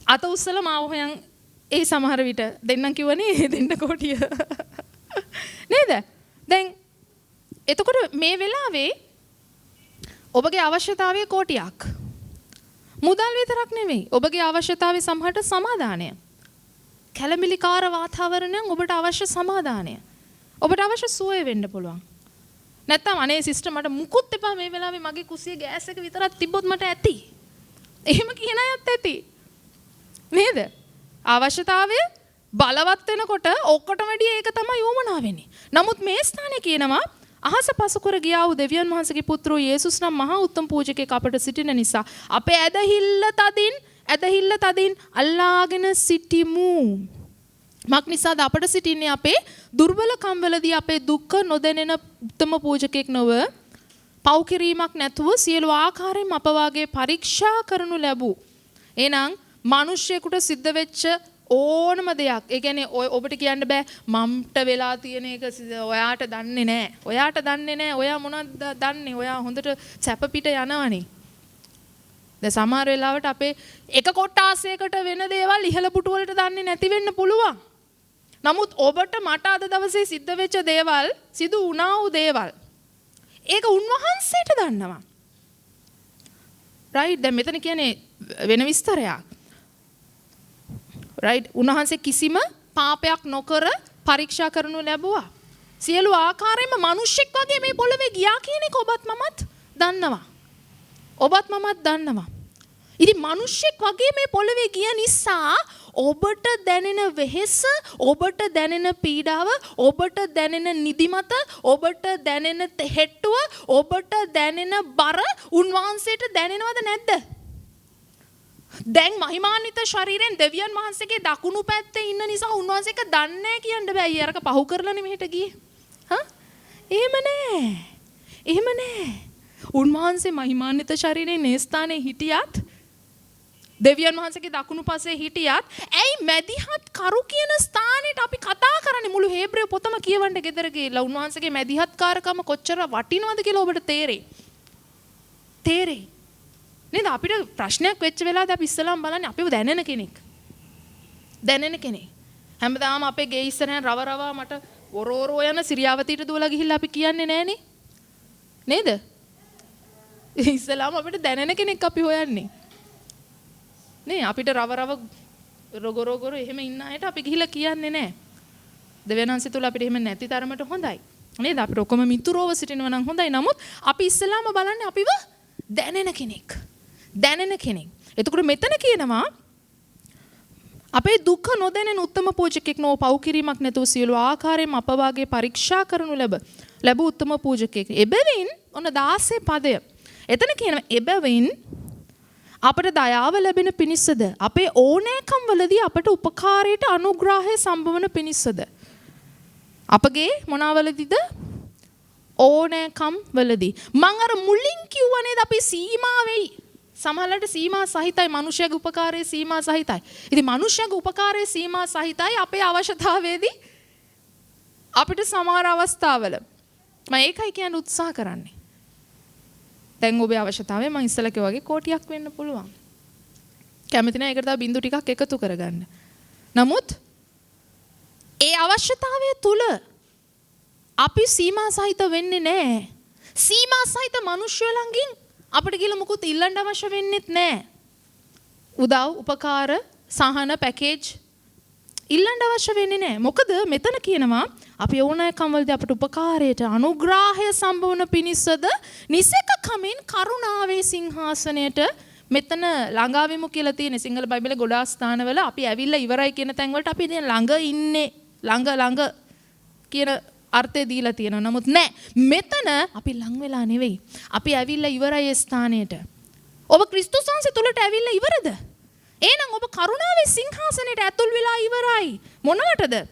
Speaker 1: අත උස්සලා මාව හොයන් ඒ සමහර විට දෙන්නම් කිව්වනේ දෙන්න කෝටිය. නේද? දැන් එතකොට මේ වෙලාවේ ඔබගේ අවශ්‍යතාවය කෝටියක්. මුදල් විතරක් නෙමෙයි. ඔබගේ අවශ්‍යතාවය සමහරට සමාදානය. කැළඹිලිකාර වාතාවරණයෙන් ඔබට අවශ්‍ය සමාදානය. ඔබට අවශ්‍ය සුවය වෙන්න පුළුවන්. නැත්තම් අනේ සිස්ටර් මට මුකුත් එපා මේ වෙලාවේ මගේ කුස්සියේ ගෑස් එක විතරක් තිබ්බොත් මට ඇති. එහෙම කියන අයත් ඇති. නේද? අවශ්‍යතාවය බලවත් වෙනකොට ඔක්කොටම වැඩිය ඒක තමයි යොමනා වෙන්නේ. නමුත් මේ ස්ථානයේ කියනවා අහස පසු කර ගියා වූ දෙවියන් වහන්සේගේ පුත්‍රෝ යේසුස් නම් මහා උත්තම පූජකයෙක් අපට සිටින නිසා අපේ ඇදහිල්ල තදින් අල්ලාගෙන සිටිමු. මක් නිසාද අපට සිටින්නේ අපේ දුර්වලකම් වලදී අපේ දුක්ඛ නොදැනෙන උත්තම පූජකයෙක් නොව පව් කිරීමක් නැතුව සියලු ආකාරයෙන් අප වාගේ පරීක්ෂා කරනු ලැබූ. එහෙනම් මිනිස්සෙකුට සිද්ධ වෙච්ච ඕනම දෙයක්. ඒ කියන්නේ ඔබට කියන්න බෑ මම්ට වෙලා තියෙන එක ඔයාට දන්නේ නැහැ. ඔයාට දන්නේ නැහැ. ඔයා මොනවද දන්නේ? ඔයා හොඳට සැප පිට යනවනේ. දැන් සමහර වෙලාවට අපේ එක කොටාසයකට වෙන දේවල් ඉහළ පුටු වලට දන්නේ නැති වෙන්න පුළුවන්. නමුත් ඔබට මට අද දවසේ සිද්ධ වෙච්ච දේවල්, සිදු වුණා වූ දේවල් ඒක උන්වහන්සේට දන්නවා. රයිට්? දැන් මෙතන කියන්නේ වෙන විස්තරයක්. රයිට්? උන්වහන්සේ කිසිම පාපයක් නොකර පරීක්ෂා කරනු ලැබුවා. සියලු ආකාරයෙන්ම මිනිස්සෙක් වගේ මේ පොළවේ ගියා කියන එක ඔබත් මමත් දන්නවා. ඔබත් මමත් දන්නවා. ඉතින් මිනිස්සෙක් වගේ මේ පොළවේ ගිය නිසා ඔබට දැනෙන වෙහෙස, ඔබට දැනෙන පීඩාව, ඔබට දැනෙන නිදිමත, ඔබට දැනෙන හෙට්ටුව, ඔබට දැනෙන බර උන්වහන්සේට දැනෙනවද නැද්ද? දැන් මහිමාන්විත ශරීරයෙන් දෙවියන් වහන්සේගේ දකුණු පැත්තේ ඉන්න නිසා උන්වහන්සේක දන්නේ නැහැ කියන්න බෑ. ඊයරක පහු කරලානේ මෙහෙට ගියේ. හා? එහෙම නෑ. උන්වහන්සේ මහිමාන්විත ශරීරයෙන් මේ ස්ථානයේ හිටියත් දෙවියන් වහන්සේගේ දකුණු පසේ හිටියත් ඇයි මැදිහත් කරු කියන ස්ථානෙට අපි කතා කරන්නේ මුළු හේබ්‍රේව පොතම කියවන්න ගෙදර ගිහලා උන්වහන්සේගේ මැදිහත්කාරකම කොච්චර වටිනවද කියලා ඔබට තේරෙයි නේද? අපිට ප්‍රශ්නයක් වෙච්ච වෙලාවදී අපි ඉස්සලාම බලන්නේ අපිව දැනෙන කෙනෙක් හැමදාම අපේ ගේ ඉස්සරහන් රව මට වරෝරෝ යන සිරියාවතීට දුවලා ගිහිල්ලා අපි කියන්නේ නෑනේ නේද? ඉස්සලාම අපිට දැනෙන කෙනෙක් අපි හොයන්නේ නේ. අපිට රව රොගොරොගොර එහෙම ඉන්න අයට අපි ගිහිල්ලා කියන්නේ නෑ. දෙවියන්වහන්සේ තුල අපිට එහෙම නැති තරමට හොඳයි නේද? අපිට ඔක්කොම මිතුරෝව සිටිනවා නම් හොඳයි. නමුත් අපි ඉස්සලාම බලන්නේ අපිව දැනෙන කෙනෙක්. එතකොට මෙතන කියනවා අපේ දුක නොදැනෙන උත්තම පූජකෙක් නෝ පව් කිරීමක් නැතුව සියලු ආකාරයෙන් අප වාගේ පරීක්ෂා කරනු ලැබ උත්තම පූජකෙක්. එබැවින් ඔන්න 16 පදය. එතන කියනවා එබැවින් අපට දයාව ලැබෙන පිණිසද අපේ ඕනෑකම් වලදී අපට උපකාරයට අනුග්‍රහය සම්භවන පිණිසද අපගේ මොනවලදීද ඕනෑකම් වලදී මම අර මුලින් කිව්වා නේද අපි සීමා වෙයි. සමහරවිට සීමා සහිතයි මනුෂ්‍යගේ උපකාරයේ සීමා සහිතයි. ඉතින් මනුෂ්‍යගේ උපකාරයේ සීමා සහිතයි අපේ අවශ්‍යතාවයේදී අපිට සමහර අවස්ථාවල මම ඒකයි කියන්න උත්සාහ කරන්නේ. දැන් ඔබේ අවශ්‍යතාවය මම ඉස්සලා කිව්වා වගේ කෝටියක් වෙන්න පුළුවන්. කැමති නැහැ ඒකට තව බින්දු ටිකක් එකතු කරගන්න. නමුත් ඒ අවශ්‍යතාවය තුල අපි සීමා සහිත වෙන්නේ නැහැ. සීමා සහිත මනුෂ්‍ය ළඟින් අපිට කියලා මොකුත් ඉල්ලන්න අවශ්‍ය වෙන්නේත් නැහැ. උදව්, උපකාර, සහන, පැකේජ් ඉල්ලන්න අවශ්‍ය වෙන්නේ නැහැ. මොකද මෙතන කියනවා අපි ඕනෑකම් වලදී අපට උපකාරයට අනුග්‍රහය සම්භවන පිණිසද නිසක කමින් කරුණාවේ සිංහාසනයට මෙතන ළඟා වෙමු කියලා තියෙන සිංහල බයිබලයේ ගොඩාක් ස්ථානවල අපි ඇවිල්ලා ඉවරයි කියන තැන් වලට අපි දැන් ළඟ ඉන්නේ ළඟ කියන අර්ථය දීලා තියෙනවා. නමුත් නෑ මෙතන අපි ලං වෙලා නෙවෙයි. අපි ඇවිල්ලා ඉවරයි ඒ ස්ථානයට. ඔබ ක්‍රිස්තුස් වහන්සේ තුලට ඇවිල්ලා ඉවරද? එහෙනම් ඔබ කරුණාවේ සිංහාසනයට ඇතුල් වෙලා ඉවරයි. මොනවටද?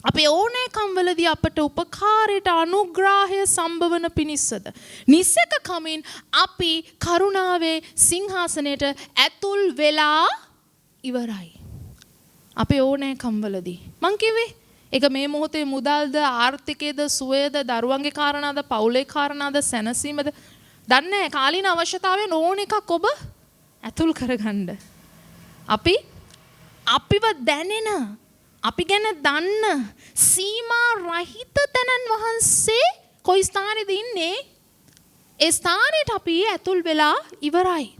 Speaker 1: අපේ ඕනෑකම් වලදී අපට උපකාරයට අනුග්‍රහය සම්භවන පිණිසද නිසක කමින් අපි කරුණාවේ සිංහාසනයට ඇතුල් වෙලා ඉවරයි. අපේ ඕනෑකම් වලදී මං කිව්වේ ඒක මේ මොහොතේ මුදල්ද ආර්ථිකයේද සුවයද දරුවන්ගේ කාරණාද පවුලේ කාරණාද සැනසීමද දන්නේ කාලීන අවශ්‍යතාවයන් ඕන එකක් ඔබ ඇතුල් කරගන්න. අපිව දැනෙන අපි ගැන දන්න සීමා රහිත තනන් වහන්සේ කොයි ස්ථානේද ඉන්නේ ඒ ස්ථානෙට අපි ඇතුල් වෙලා ඉවරයි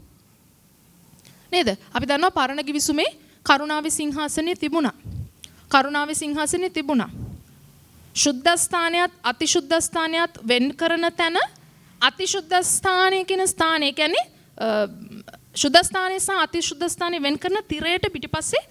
Speaker 1: නේද? අපි දන්නවා පරණ කිවිසුමේ කරුණාවේ සිංහාසනය තිබුණා. කරුණාවේ සිංහාසනය තිබුණා. ශුද්ධ ස්ථානයත් අතිශුද්ධ ස්ථානයත් වෙන් කරන තැන අතිශුද්ධ ස්ථානය කියන ස්ථානය කියන්නේ ශුද්ධ ස්ථානය සහ අතිශුද්ධ ස්ථානය වෙන් කරන තිරයට පිටිපස්සේ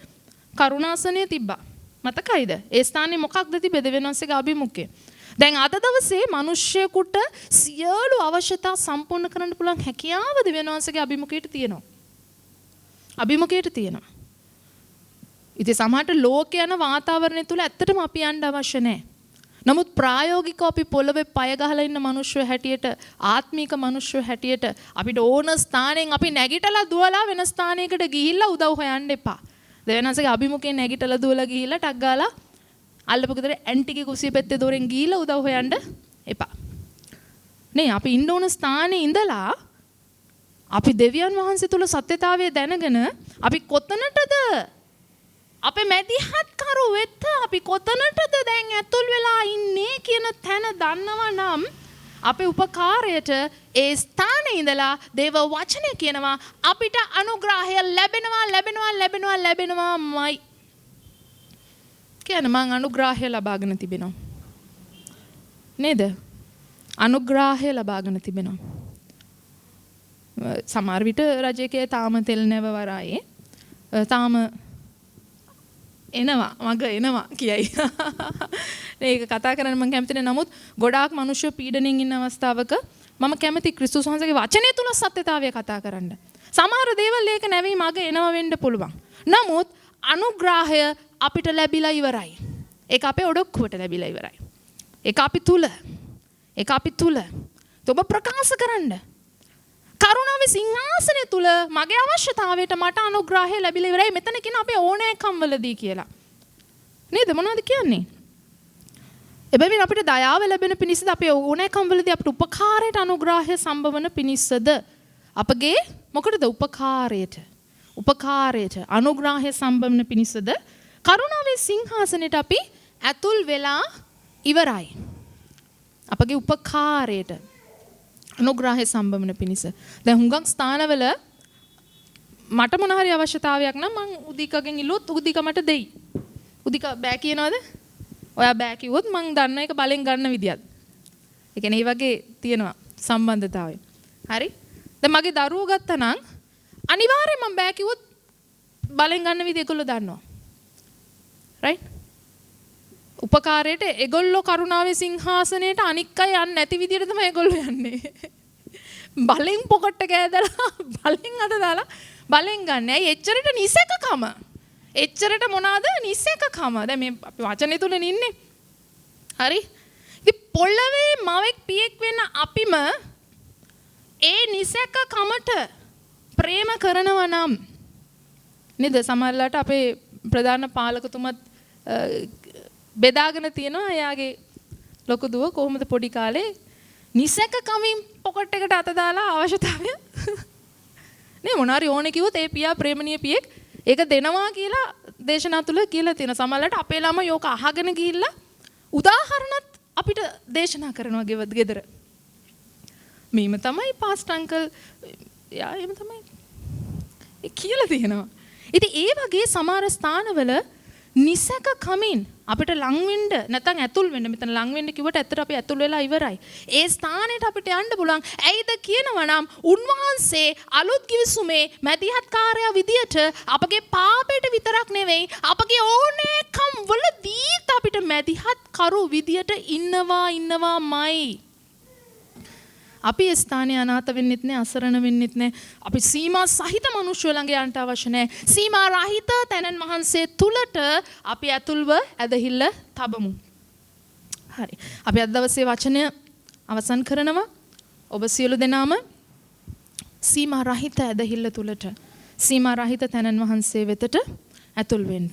Speaker 1: කරුණාසනය තිබ්බා. මතකයිද? ඒ ස්ථානේ මොකක්ද තිබෙද දෙවියන්වහන්සේගේ අභිමුඛය. දැන් අද දවසේ මිනිස්සෙකුට සියලු අවශ්‍යතා සම්පූර්ණ කරන්න පුළුවන් හැකියාව දෙවියන්වහන්සේගේ අභිමුඛයට තියෙනවා. අභිමුඛයට තියෙනවා. ඉතින් සමහරට ලෝක යන වාතාවරණය තුල ඇත්තටම අපි යන්න අවශ්‍ය නැහැ. නමුත් ප්‍රායෝගිකව අපි පොළවේ පය ගහලා ඉන්න මිනිස්සු හැටියට ආත්මීක මිනිස්සු හැටියට අපිට ඕන ස්ථානෙන් අපි නැගිටලා දුවලා වෙන ස්ථානයකට ගිහිල්ලා උදව් හොයන්න එපා. දෙවියන්වහන්සේගේ අභිමුඛයෙන් නැගිටලා දුවලා ගිහිල්ලා ටක් ගාලා අල්ලපු ගෙදර ඇන්ටිගේ කුසිය පෙත්තේ දොරෙන් ගිහිල්ලා උදව් හොයන්න එපා. නේ අපි ඉන්න ඕන ස්ථානේ ඉඳලා අපි දෙවියන් වහන්සේ තුල සත්‍යතාවය දැනගෙන අපි කොතනටද අපේ මැදිහත් කරු වෙත්ත අපි කොතනටද දැන් ඇතුල් වෙලා ඉන්නේ කියන තැන දන්නවා නම් අපේ උපකාරයට ඒ ස්ථානයේ ඉඳලා දේව වචනය කියනවා අපිට අනුග්‍රහය ලැබෙනවාමයි. කියන්නේ මං අනුග්‍රහය ලබාගෙන තිබෙනවා. නේද? අනුග්‍රහය ලබාගෙන තිබෙනවා. සමහර විට රජකේ තාම තෙල් නැව වරායේ තාම මග එනවා කියයි. ඒක කතා කරන්න මම කැමති නැහැ. නමුත් ගොඩාක් මිනිස්සු පීඩණයෙන් ඉන්න අවස්ථාවක මම කැමති ක්‍රිස්තුස් වහන්සේගේ වචනය තුල සත්‍යතාවය කතා කරන්න. සමහර දේවල් ඒක නැවී මග එනවා වෙන්න පුළුවන්. නමුත් අනුග්‍රහය අපිට ලැබිලා ඉවරයි. ඒක අපේ ඔඩොක්කුවට ලැබිලා ඉවරයි. ඒක අපි තුල. ඔබ ප්‍රකාශ කරන්න. කරුණාවේ සිංහාසනය තුල මගේ අවශ්‍යතාවයට මට අනුග්‍රහය ලැබිලා ඉවරයි. මෙතන කියන අපේ ඕනෑකම් වලදී කියලා. නේද? මොනවද කියන්නේ? එබැවින් අපිට දයාව ලැබෙන පිණිසද අපේ ඕනෑකම් වලදී අපිට උපකාරයට අනුග්‍රහය සම්බවන පිණිසද අපගේ මොකටද උපකාරයට අනුග්‍රහය සම්බවන පිණිසද කරුණාවේ සිංහාසනයට අපි ඇතුල් වෙලා ඉවරයි. අපගේ උපකාරයට අනුග්‍රහය සම්බවන පිණිස. දැන් හුඟක් ස්ථානවල මට මොන හරි අවශ්‍යතාවයක් නම් මං උදිකගෙන් ඉල්ලුවොත් උදික මට දෙයි. උදික බෑ කියනවද? ඔයා බෑ කිව්වොත් මං දන්න එක බලෙන් ගන්න විදියක්. ඒ කියන්නේ මේ වගේ තියෙනවා සම්බන්ධතාවය. හරි? දැන් මගේ දරුවෝ ගත්තා නම් අනිවාර්යයෙන් මං බෑ කිව්වොත් බලෙන් ගන්න විදිය ඒගොල්ලෝ දන්නවා. right? උපකාරයට ඒගොල්ලෝ කරුණාවේ සිංහාසනයට අනික් අය යන්නේ නැති විදියට තමයි ඒගොල්ලෝ යන්නේ. බලෙන් පොකට් එක ඇදලා බලෙන් අත දාලා බලෙන් ගන්න. ඇයි එච්චරට නිසකකම? එච්චරට මොනවාද නිසකකම? දැන් මේ අපි වචනේ තුලනේ ඉන්නේ. හරි? ඉතින් පොළවේ මවෙක් පියෙක් වෙන අපිම ඒ නිසකකමට ප්‍රේම කරනවා නම් නේද? සමහරලාට අපේ ප්‍රධාන පාලකතුමත් බෙදාගෙන තියෙනවා එයාගේ ලොකු දුව කොහොමද පොඩි කාලේ නිසක කමින් පොකට් එකට අත දාලා අවශ්‍යතාවය නේ මොනාරි ඕනේ කිව්වොත් ඒ පියා ප්‍රේමණීය පියෙක් ඒක දෙනවා කියලා දේශනා තුල කියලා තියෙනවා. සමහරවිට අපේ ළමයි යෝක අහගෙන ගිහිල්ලා උදාහරණත් අපිට දේශනා කරනවා ගෙදර. මේම තමයි පාස්ට් අංකල් යා එහෙම තමයි ඒ කියලා තියෙනවා. ඉතින් ඒ වගේ සමහර ස්ථානවල නිසක කමින් අපිට ලං වෙන්න නැත්නම් ඇතුල් වෙන්න මෙතන ලං වෙන්න කිව්වට ඇත්තට අපි ඇතුල් වෙලා ඉවරයි. ඒ ස්ථානෙට අපිට යන්න පුළුවන්. ඇයිද කියනවා නම් උන්වහන්සේ අලුත් කිවිසුමේ මැදිහත්කාරයා විදියට අපගේ පාපයට විතරක් නෙවෙයි අපගේ ඕනෑකම් වලදීත් අපිට මැදිහත්කරු විදියට ඉන්නවාමයි. අපි ඒ ස්ථානයේ අනාථ වෙන්නෙත් නෑ අසරණ වෙන්නෙත් නෑ. අපි සීමා සහිත මිනිස්සු ළඟ යන්න අවශ්‍ය නෑ. සීමා රහිත තැනන් වහන්සේ තුලට අපි ඇතුල්ව ඇදහිල්ල තබමු. හරි. අපි අද දවසේ වචනය අවසන් කරනවා. ඔබ සියලු දෙනාම සීමා රහිත ඇදහිල්ල තුලට සීමා රහිත තැනන් වහන්සේ වෙතට ඇතුල් වෙන්න.